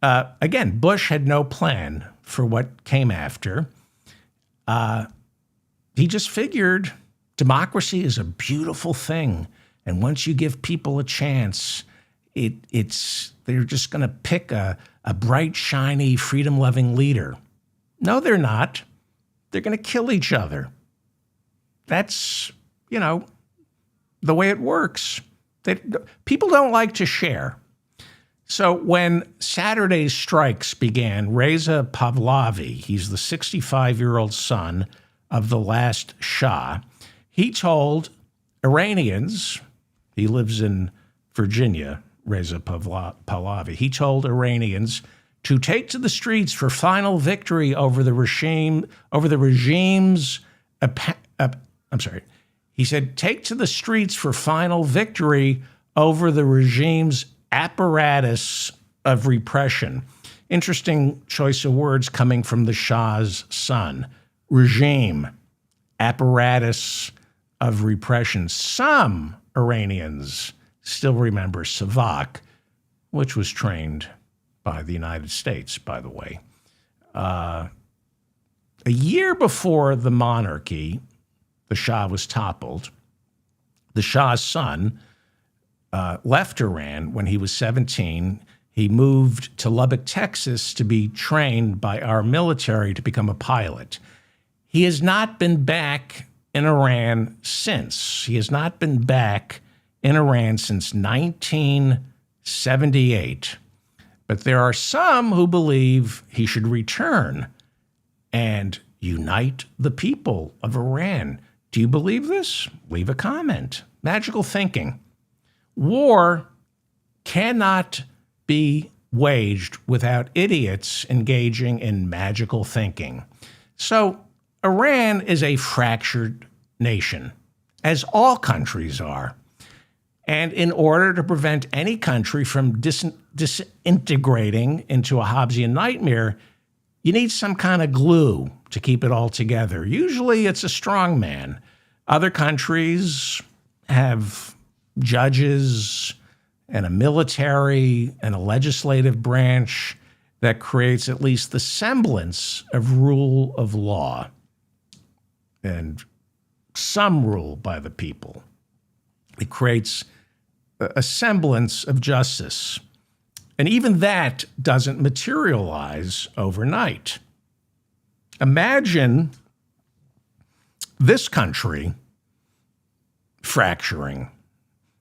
Again, Bush had no plan for what came after. He just figured democracy is a beautiful thing. And once you give people a chance, they're just going to pick a bright, shiny, freedom-loving leader. No, they're not. They're going to kill each other. That's, the way it works. People don't like to share. So when Saturday's strikes began, Reza Pahlavi, he's the 65-year-old son of the last Shah, he told Iranians, he lives in Virginia, Reza Pahlavi, he told Iranians to take to the streets for final victory over the regime, over the regime's, he said, take to the streets for final victory over the regime's apparatus of repression. Interesting choice of words coming from the Shah's son. Regime, apparatus of repression. Some Iranians still remember Savak, which was trained by the United States, by the way. A year before the monarchy, the Shah was toppled, the Shah's son left Iran when he was 17. He moved to Lubbock, Texas to be trained by our military to become a pilot. He has not been back in Iran since. He has not been back in Iran since 1978. But there are some who believe he should return and unite the people of Iran. Do you believe this? Leave a comment. Magical thinking. War cannot be waged without idiots engaging in magical thinking. So Iran is a fractured nation, as all countries are. And in order to prevent any country from disintegrating into a Hobbesian nightmare, you need some kind of glue to keep it all together. Usually it's a strong man. Other countries have judges and a military and a legislative branch that creates at least the semblance of rule of law and some rule by the people. It creates a semblance of justice. And even that doesn't materialize overnight. Imagine this country fracturing.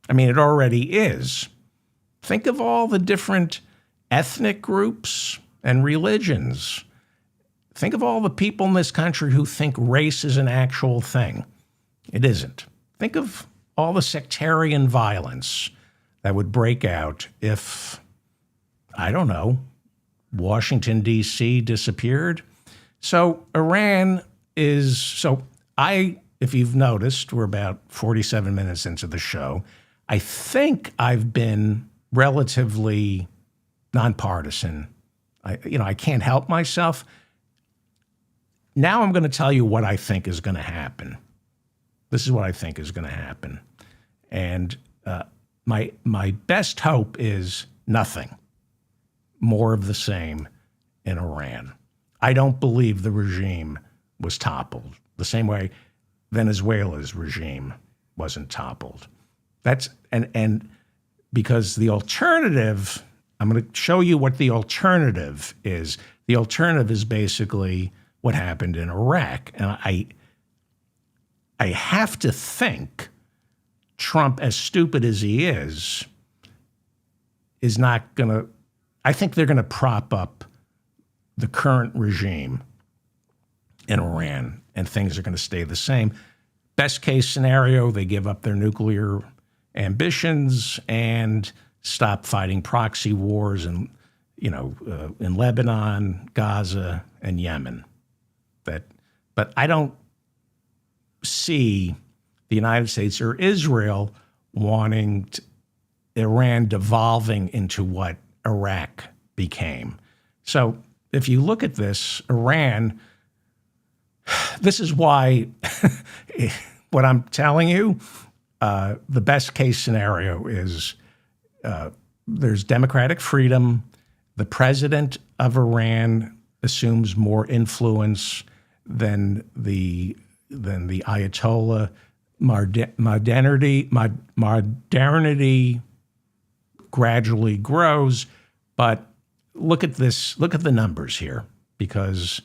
I mean, it already is. Think of all the different ethnic groups and religions. Think of all the people in this country who think race is an actual thing. It isn't. Think of all the sectarian violence that would break out if, I don't know, Washington, D.C. disappeared. So Iran is, if you've noticed, we're about 47 minutes into the show. I think I've been relatively nonpartisan. I can't help myself. Now I'm going to tell you what I think is going to happen. This is what I think is going to happen. And my best hope is nothing. More of the same in Iran. I don't believe the regime was toppled the same way Venezuela's regime wasn't toppled. That's and because the alternative, I'm going to show you what the alternative is. The alternative is basically what happened in Iraq. And I have to think Trump, as stupid as he is not going to, I think they're going to prop up the current regime in Iran and things are going to stay the same. Best case scenario, they give up their nuclear ambitions and stop fighting proxy wars in Lebanon, Gaza, and Yemen. But I don't see the United States or Israel wanting Iran devolving into what Iraq became. So if you look at this, Iran, this is why what I'm telling you, the best case scenario is there's democratic freedom. The president of Iran assumes more influence than the Ayatollah. Modernity gradually grows, but look at this. Look at the numbers here, because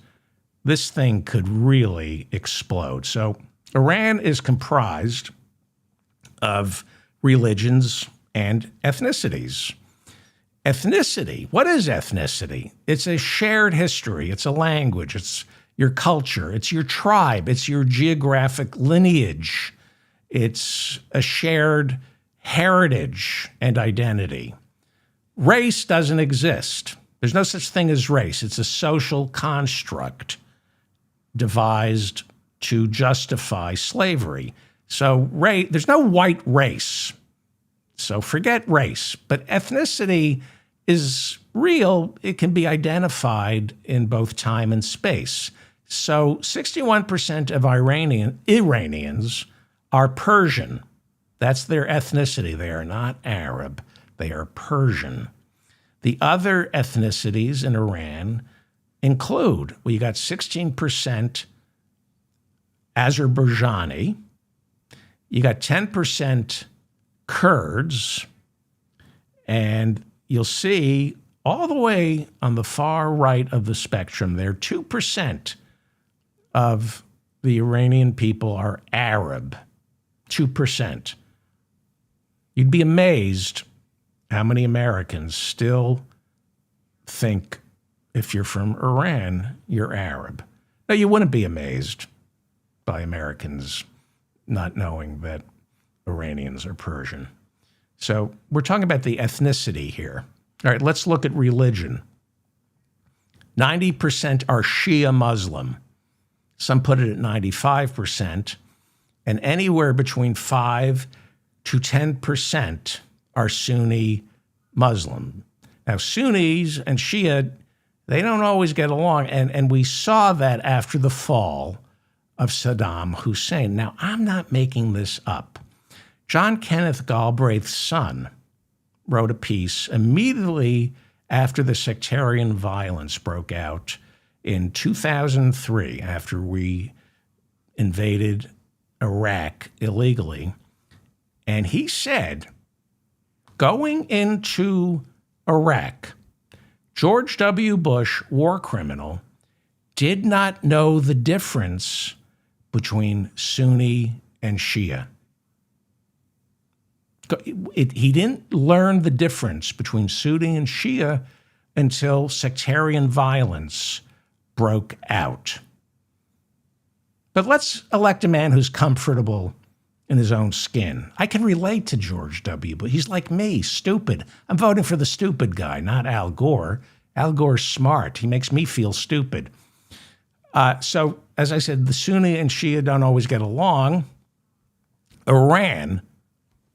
this thing could really explode. So Iran is comprised of religions and ethnicities. Ethnicity. What is ethnicity? It's a shared history. It's a language. It's your culture. It's your tribe. It's your geographic lineage. It's a shared heritage and identity. Race doesn't exist. There's no such thing as race. It's a social construct devised to justify slavery. So there's no white race. So forget race. But ethnicity is real. It can be identified in both time and space. So 61% of Iranians are Persian. That's their ethnicity. They are not Arab. They are Persian. The other ethnicities in Iran include, well, you got 16% Azerbaijani, you got 10% Kurds, and you'll see all the way on the far right of the spectrum there, 2% of the Iranian people are Arab. 2%. You'd be amazed how many Americans still think if you're from Iran, you're Arab. No, you wouldn't be amazed by Americans not knowing that Iranians are Persian. So we're talking about the ethnicity here. All right, let's look at religion. 90% are Shia Muslim. Some put it at 95%. And anywhere between 5 to 10% are Sunni Muslim. Now, Sunnis and Shia, they don't always get along, and we saw that after the fall of Saddam Hussein. Now, I'm not making this up. John Kenneth Galbraith's son wrote a piece immediately after the sectarian violence broke out in 2003, after we invaded Iraq illegally. And he said, going into Iraq, George W. Bush, war criminal, did not know the difference between Sunni and Shia. He didn't learn the difference between Sunni and Shia until sectarian violence broke out. But let's elect a man who's comfortable in his own skin. I can relate to George W., but he's like me, stupid. I'm voting for the stupid guy, not Al Gore. Al Gore's smart. He makes me feel stupid. So, as I said, the Sunni and Shia don't always get along. Iran,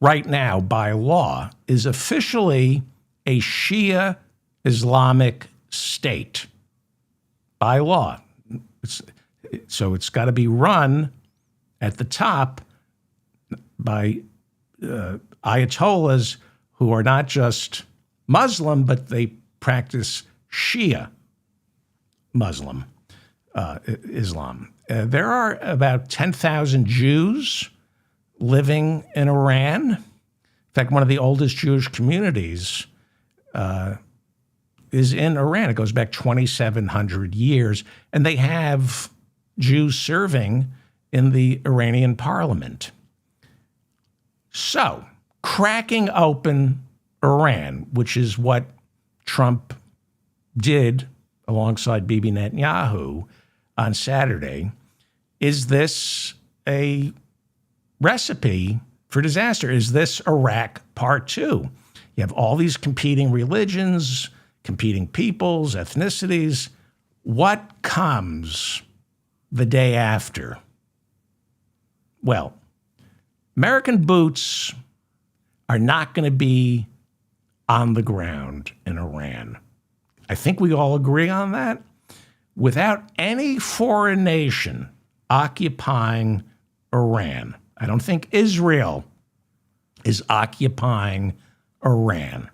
right now, by law, is officially a Shia Islamic state. By law. So it's got to be run at the top by Ayatollahs who are not just Muslim, but they practice Shia Muslim Islam. There are about 10,000 Jews living in Iran. In fact, one of the oldest Jewish communities is in Iran. It goes back 2,700 years, and they have Jews serving in the Iranian parliament. So, cracking open Iran, which is what Trump did alongside Bibi Netanyahu on Saturday, is this a recipe for disaster? Is this Iraq Part 2? You have all these competing religions, competing peoples, ethnicities. What comes the day after? Well, American boots are not going to be on the ground in Iran. I think we all agree on that. Without any foreign nation occupying Iran, I don't think Israel is occupying Iran.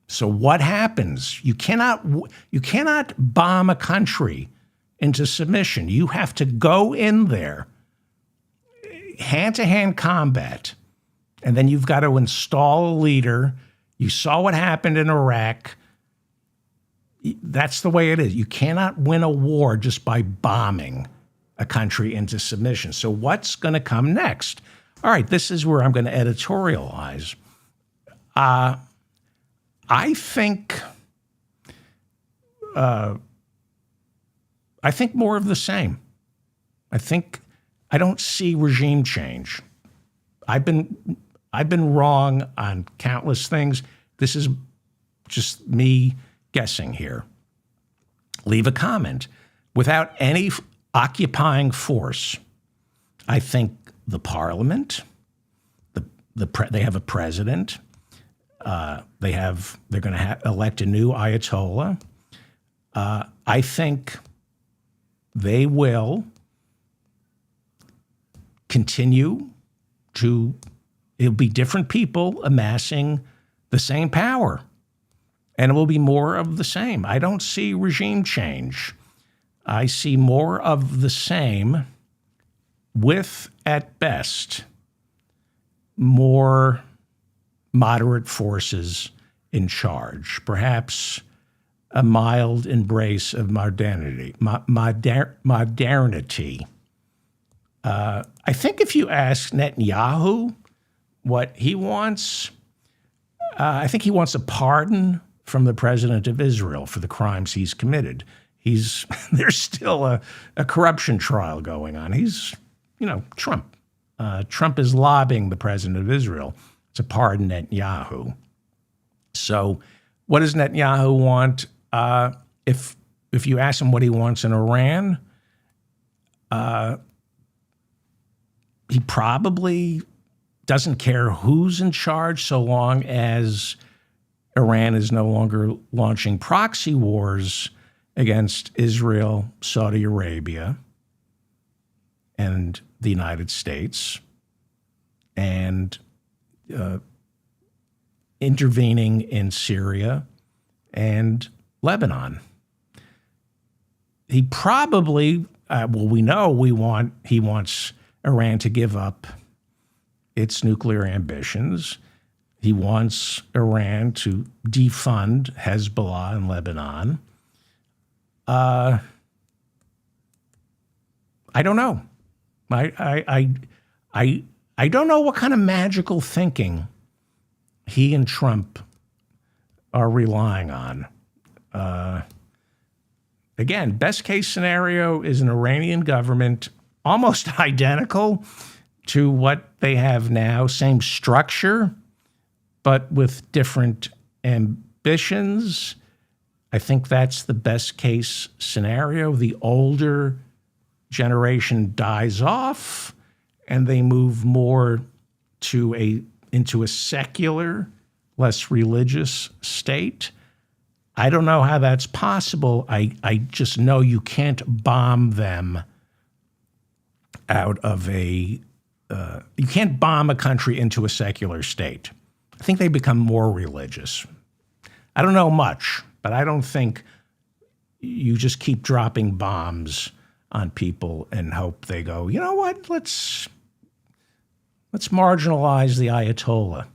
So what happens? You cannot bomb a country into submission. You have to go in there, hand-to-hand combat, and then you've got to install a leader. You saw what happened in Iraq. That's the way it is. You cannot win a war just by bombing a country into submission. So what's going to come next? All right, this is where I'm going to editorialize. I think more of the same. I don't see regime change. I've been wrong on countless things. This is just me guessing here. Leave a comment. Without any occupying force, I think the parliament, they have a president, they're going to elect a new Ayatollah. I think they will continue it'll be different people amassing the same power, and it will be more of the same. I don't see regime change. I see more of the same with, at best, more moderate forces in charge, perhaps a mild embrace of modernity. I think if you ask Netanyahu what he wants, I think he wants a pardon from the president of Israel for the crimes he's committed. There's still a corruption trial going on. He's, Trump. Trump is lobbying the president of Israel to pardon Netanyahu. So what does Netanyahu want? If you ask him what he wants in Iran, he probably doesn't care who's in charge so long as Iran is no longer launching proxy wars against Israel, Saudi Arabia, and the United States, and intervening in Syria and Lebanon. He probably, we know he wants Iran to give up its nuclear ambitions. He wants Iran to defund Hezbollah in Lebanon. I don't know. I don't know what kind of magical thinking he and Trump are relying on. Again, best case scenario is an Iranian government almost identical to what they have now, same structure, but with different ambitions. I think that's the best case scenario. The older generation dies off and they move more into a secular, less religious state. I don't know how that's possible. I just know you can't bomb them out of you can't bomb a country into a secular state. I think they become more religious. I don't know much, but I don't think you just keep dropping bombs on people and hope they go, you know what, let's marginalize the Ayatollah.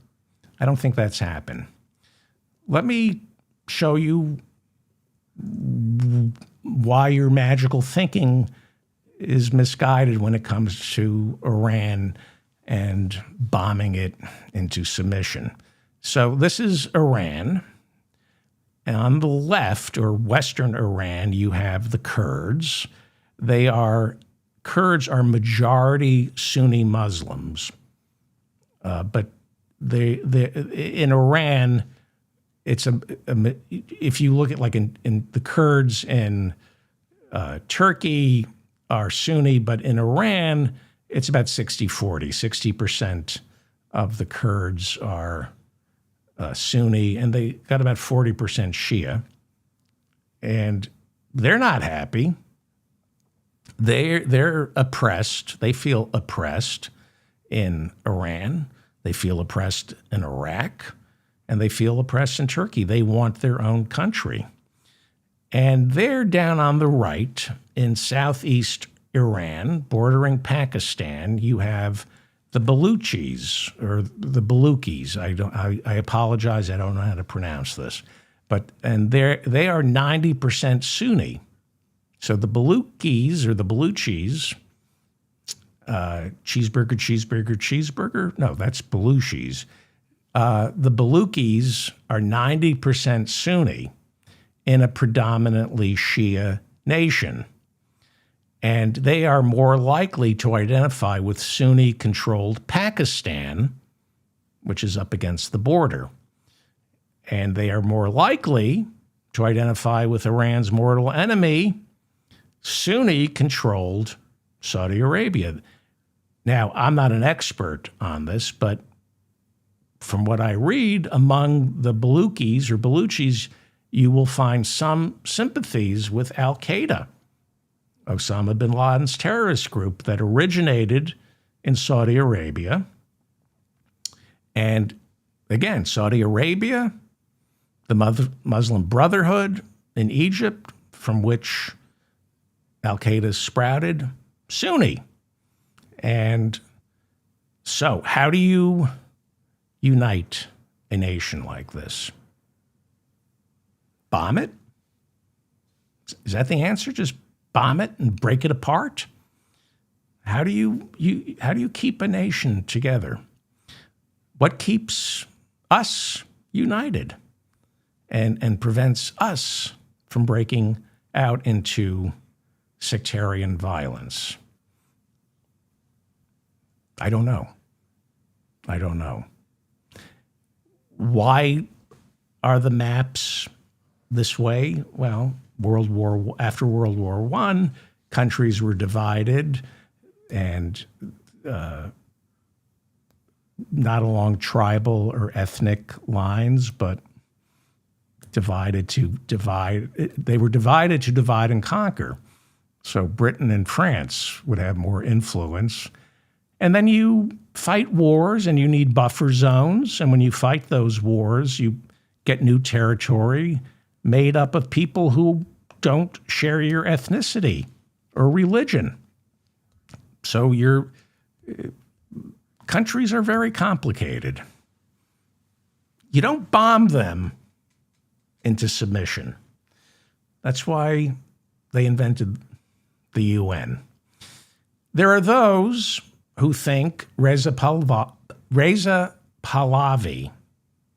I don't think that's happened. Let me show you why your magical thinking is misguided when it comes to Iran and bombing it into submission. So this is Iran. And on the left, or Western Iran, you have the Kurds. Kurds are majority Sunni Muslims. But in Iran, if you look at like in the Kurds in Turkey are Sunni, but in Iran, it's about 60-40. 60% of the Kurds are Sunni, and they got about 40% Shia. And they're not happy. They're oppressed. They feel oppressed in Iran. They feel oppressed in Iraq. And they feel oppressed in Turkey. They want their own country. And they're down on the right in southeast Iran, bordering Pakistan. You have the Baluchis, or the Balukis. I apologize, I don't know how to pronounce this. And they are 90% Sunni. So the Balukis, or the Baluchis, cheeseburger? No, that's Baluchis. The Balukis are 90% Sunni in a predominantly Shia nation. And they are more likely to identify with Sunni-controlled Pakistan, which is up against the border. And they are more likely to identify with Iran's mortal enemy, Sunni-controlled Saudi Arabia. Now, I'm not an expert on this, but from what I read, among the Baluchis, you will find some sympathies with al-Qaeda, Osama bin Laden's terrorist group that originated in Saudi Arabia. And again, Saudi Arabia, the Muslim Brotherhood in Egypt, from which al-Qaeda sprouted, Sunni. And so how do you unite a nation like this? Bomb it? Is that the answer? Just bomb it and break it apart? How do you keep a nation together? What keeps us united and prevents us from breaking out into sectarian violence? I don't know. Why are the maps this way? Well, after World War I, countries were divided, and not along tribal or ethnic lines, but divided to divide. They were divided to divide and conquer. So Britain and France would have more influence. And then you fight wars and you need buffer zones. And when you fight those wars, you get new territory made up of people who don't share your ethnicity or religion. So your countries are very complicated. You don't bomb them into submission. That's why they invented the UN. There are those who think Reza Pahlavi,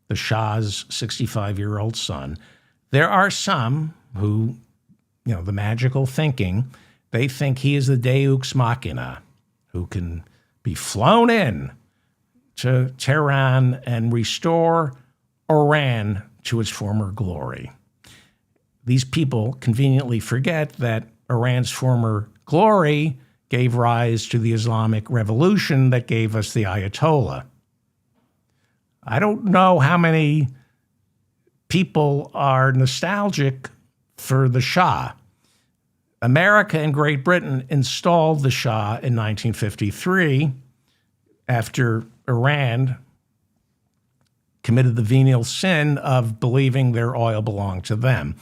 the Shah's 65-year-old son, there are some who, the magical thinking, they think he is the Deus Machina who can be flown in to Tehran and restore Iran to its former glory. These people conveniently forget that Iran's former glory gave rise to the Islamic Revolution that gave us the Ayatollah. I don't know how many people are nostalgic for the Shah. America and Great Britain installed the Shah in 1953 after Iran committed the venial sin of believing their oil belonged to them.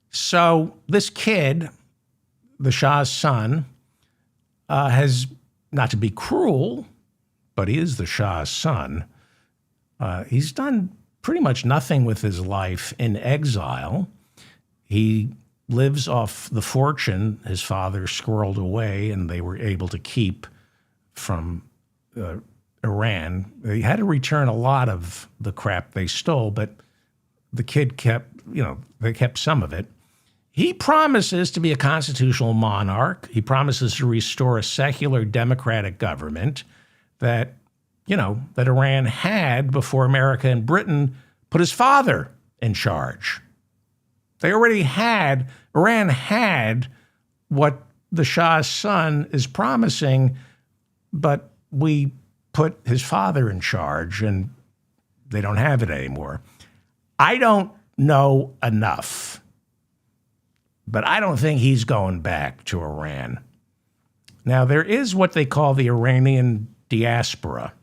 So this kid, the Shah's son, has, not to be cruel, but he is the Shah's son. He's done pretty much nothing with his life in exile. He lives off the fortune his father squirreled away and they were able to keep from Iran. They had to return a lot of the crap they stole, but the kid they kept some of it. He promises to be a constitutional monarch. He promises to restore a secular democratic government that Iran had before America and Britain put his father in charge. Iran had what the Shah's son is promising, but we put his father in charge and they don't have it anymore. I don't know enough, but I don't think he's going back to Iran. Now, there is what they call the Iranian diaspora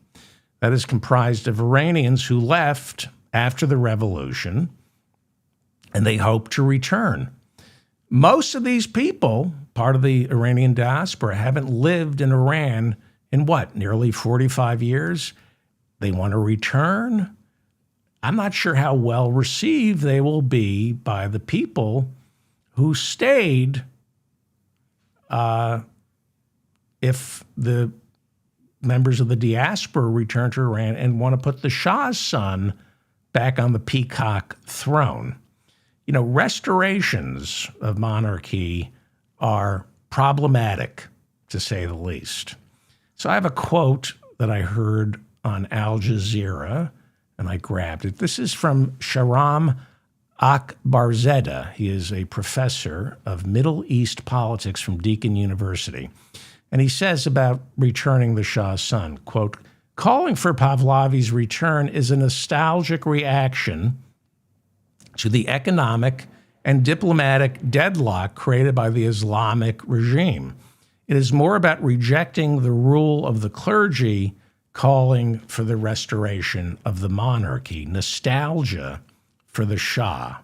that is comprised of Iranians who left after the revolution and they hope to return. Most of these people, part of the Iranian diaspora, haven't lived in Iran in nearly 45 years? They want to return. I'm not sure how well received they will be by the people who stayed if the members of the diaspora return to Iran and want to put the Shah's son back on the peacock throne. Restorations of monarchy are problematic, to say the least. So I have a quote that I heard on Al Jazeera, and I grabbed it. This is from Shahram Akbarzadeh. He is a professor of Middle East politics from Deakin University. And he says about returning the Shah's son, quote, calling for Pahlavi's return is a nostalgic reaction to the economic and diplomatic deadlock created by the Islamic regime. It is more about rejecting the rule of the clergy, calling for the restoration of the monarchy. Nostalgia for the Shah.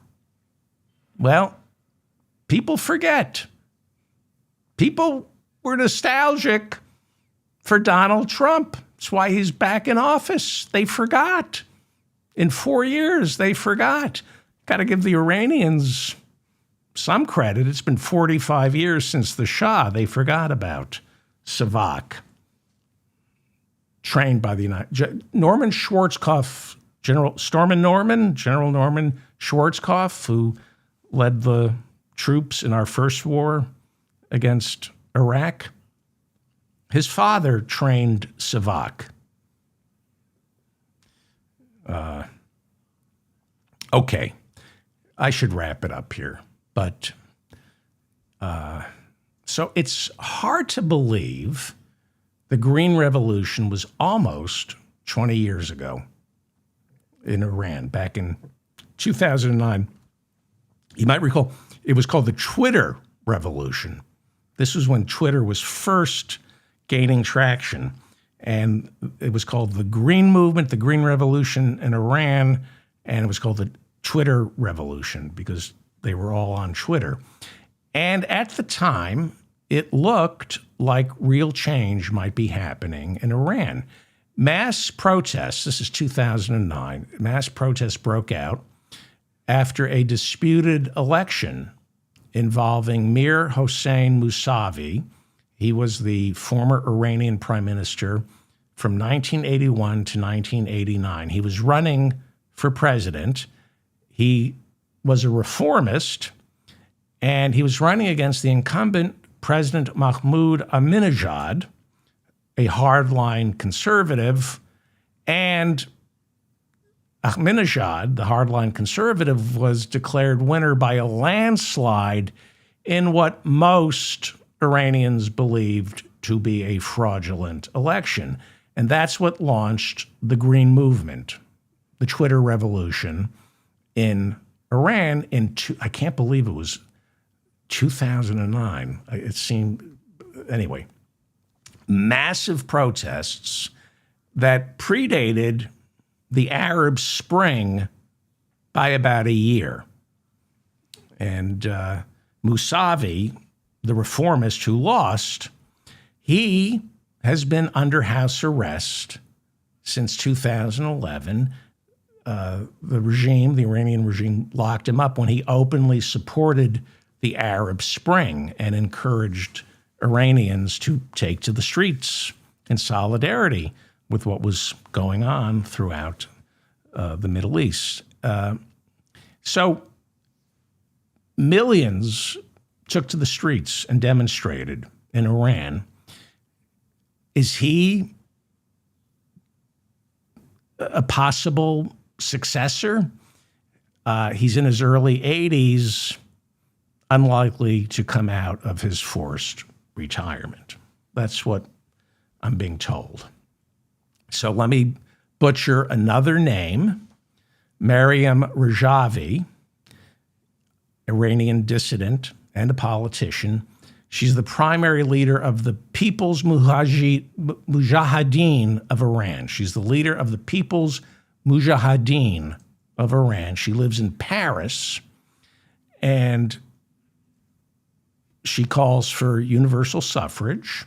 Well, people forget. People were nostalgic for Donald Trump. That's why he's back in office. They forgot. In 4 years, they forgot. Got to give the Iranians some credit. It's been 45 years since the Shah. They forgot about Savak, trained by the Norman Schwarzkopf, General Norman Schwarzkopf, who led the troops in our first war against Iraq. His father trained Savak. Okay, I should wrap it up here. But so it's hard to believe the Green Revolution was almost 20 years ago in Iran, back in 2009. You might recall it was called the Twitter Revolution. This was when Twitter was first gaining traction. And it was called the Green Movement, the Green Revolution in Iran. And it was called the Twitter Revolution because they were all on Twitter. And at the time, it looked like real change might be happening in Iran. Mass protests, this is 2009, mass protests broke out after a disputed election involving Mir Hossein Mousavi. He was the former Iranian prime minister from 1981 to 1989. He was running for president. He was a reformist, and he was running against the incumbent President Mahmoud Ahmadinejad, a hardline conservative, and Ahmadinejad, the hardline conservative, was declared winner by a landslide in what most Iranians believed to be a fraudulent election. And that's what launched the Green Movement, the Twitter revolution in Iran I can't believe it was 2009. It seemed, anyway, massive protests that predated the Arab Spring by about a year. And Mousavi, the reformist who lost, he has been under house arrest since 2011. The Iranian regime locked him up when he openly supported the Arab Spring and encouraged Iranians to take to the streets in solidarity with what was going on throughout the Middle East. So millions took to the streets and demonstrated in Iran. Is he a possible successor? He's in his early 80s, unlikely to come out of his forced retirement. That's what I'm being told. So let me butcher another name, Maryam Rajavi, Iranian dissident and a politician. She's the primary leader of the People's Mujahideen of Iran. She's the leader of the People's Mujahideen of Iran. She lives in Paris, and she calls for universal suffrage,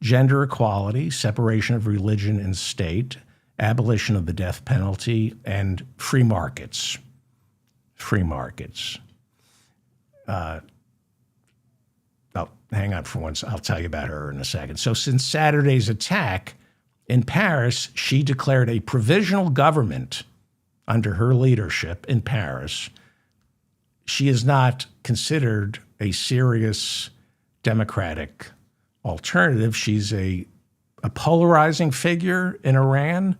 gender equality, separation of religion and state, abolition of the death penalty, and free markets. Free markets. Hang on for once. I'll tell you about her in a second. So since Saturday's attack in Paris, she declared a provisional government under her leadership in Paris. She is not considered a serious democratic alternative. She's a polarizing figure in Iran,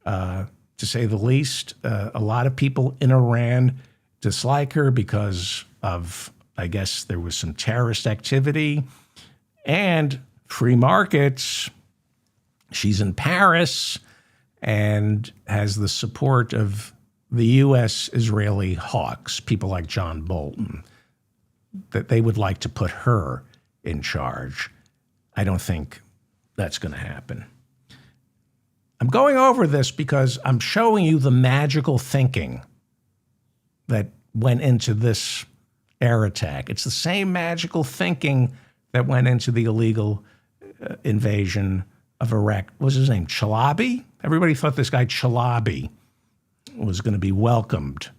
to say the least. A lot of people in Iran dislike her because of, I guess, there was some terrorist activity and free markets. She's in Paris and has the support of the U.S. Israeli hawks, people like John Bolton, that they would like to put her in charge. I don't think that's going to happen. I'm going over this because I'm showing you the magical thinking that went into this air attack. It's the same magical thinking that went into the illegal invasion of Iraq. What was his name? Chalabi? Everybody thought this guy Chalabi was going to be welcomed.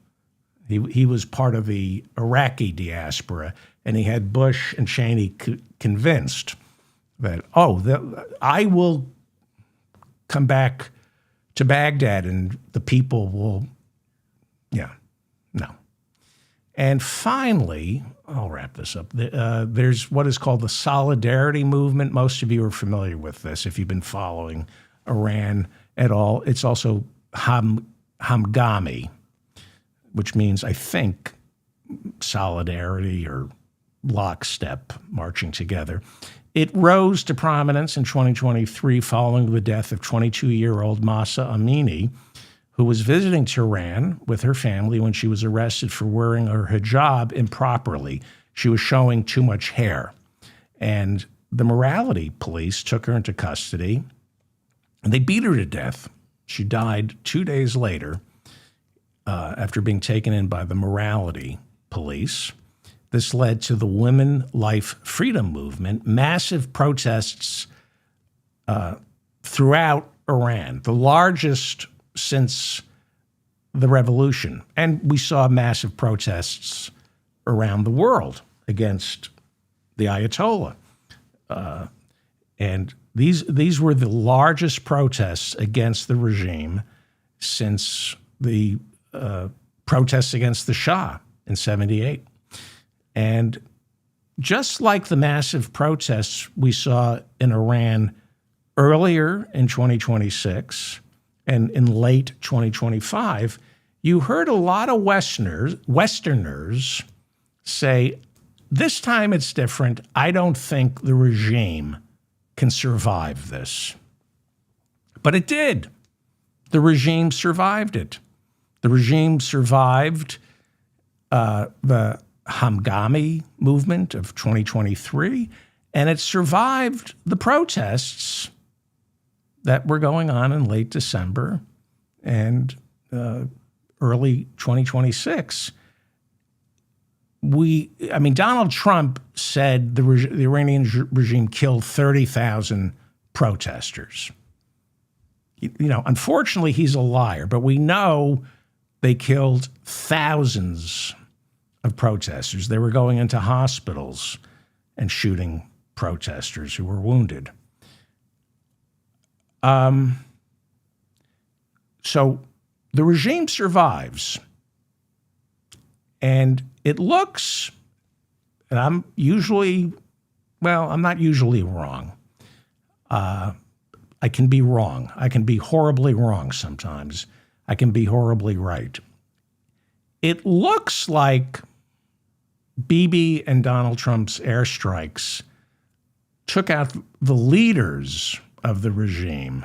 He was part of the Iraqi diaspora, and he had Bush and Cheney convinced that, I will come back to Baghdad and the people will, no. And finally, I'll wrap this up. There's what is called the Solidarity Movement. Most of you are familiar with this if you've been following Iran at all. It's also Hamgami, which means, I think, solidarity or lockstep, marching together. It rose to prominence in 2023 following the death of 22-year-old Mahsa Amini, who was visiting Tehran with her family when she was arrested for wearing her hijab improperly. She was showing too much hair. And the morality police took her into custody, and they beat her to death. She died 2 days later after being taken in by the morality police. This led to the Women Life Freedom Movement, massive protests throughout Iran, the largest since the revolution. And we saw massive protests around the world against the Ayatollah. And these were the largest protests against the regime since the protests against the Shah in 1978. And just like the massive protests we saw in Iran earlier in 2026 and in late 2025, you heard a lot of Westerners say, this time it's different. I don't think the regime can survive this. But it did. The regime survived it. The regime survived the Hamgami movement of 2023, and it survived the protests that were going on in late December and early 2026. Donald Trump said the Iranian regime killed 30,000 protesters. Unfortunately, he's a liar, but we know they killed thousands of protesters. They were going into hospitals and shooting protesters who were wounded. So the regime survives. And it looks, and I'm not usually wrong. I can be wrong. I can be horribly wrong sometimes. I can be horribly right. It looks like Bibi and Donald Trump's airstrikes took out the leaders of the regime.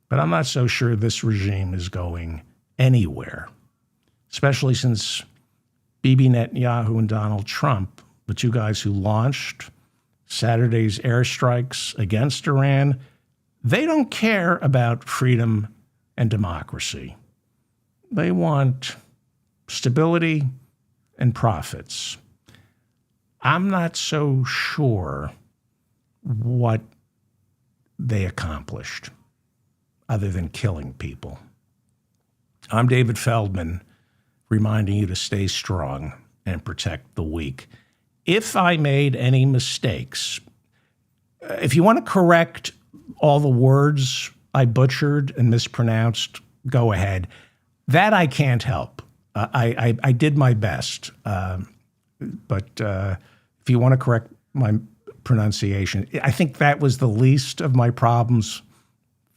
But I'm not so sure this regime is going anywhere, especially since Bibi Netanyahu and Donald Trump, the two guys who launched Saturday's airstrikes against Iran, they don't care about freedom and democracy. They want stability and profits. I'm not so sure what they accomplished other than killing people. I'm David Feldman, reminding you to stay strong and protect the weak. If I made any mistakes, if you want to correct all the words I butchered and mispronounced, go ahead. That I can't help. I did my best. But if you want to correct my pronunciation, I think that was the least of my problems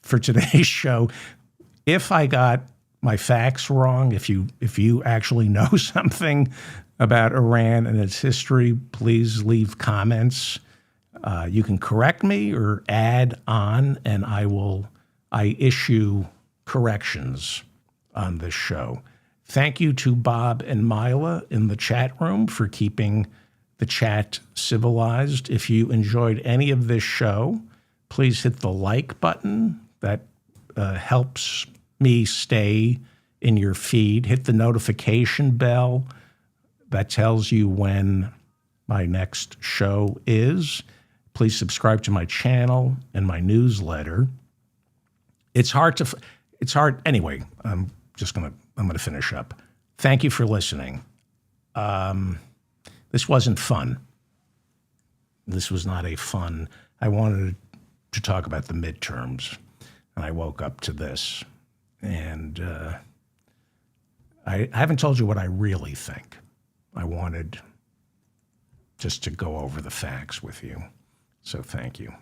for today's show. If I got my facts wrong, if you actually know something about Iran and its history, please leave comments. You can correct me or add on, and I issue corrections on this show. Thank you to Bob and Mila in the chat room for keeping the chat civilized. If you enjoyed any of this show, please hit the like button. That helps me stay in your feed. Hit the notification bell. That tells you when my next show is. Please subscribe to my channel and my newsletter. It's hard. Anyway, I'm going to finish up. Thank you for listening. This wasn't fun. This was not a fun. I wanted to talk about the midterms, and I woke up to this. And I haven't told you what I really think. I wanted just to go over the facts with you. So thank you.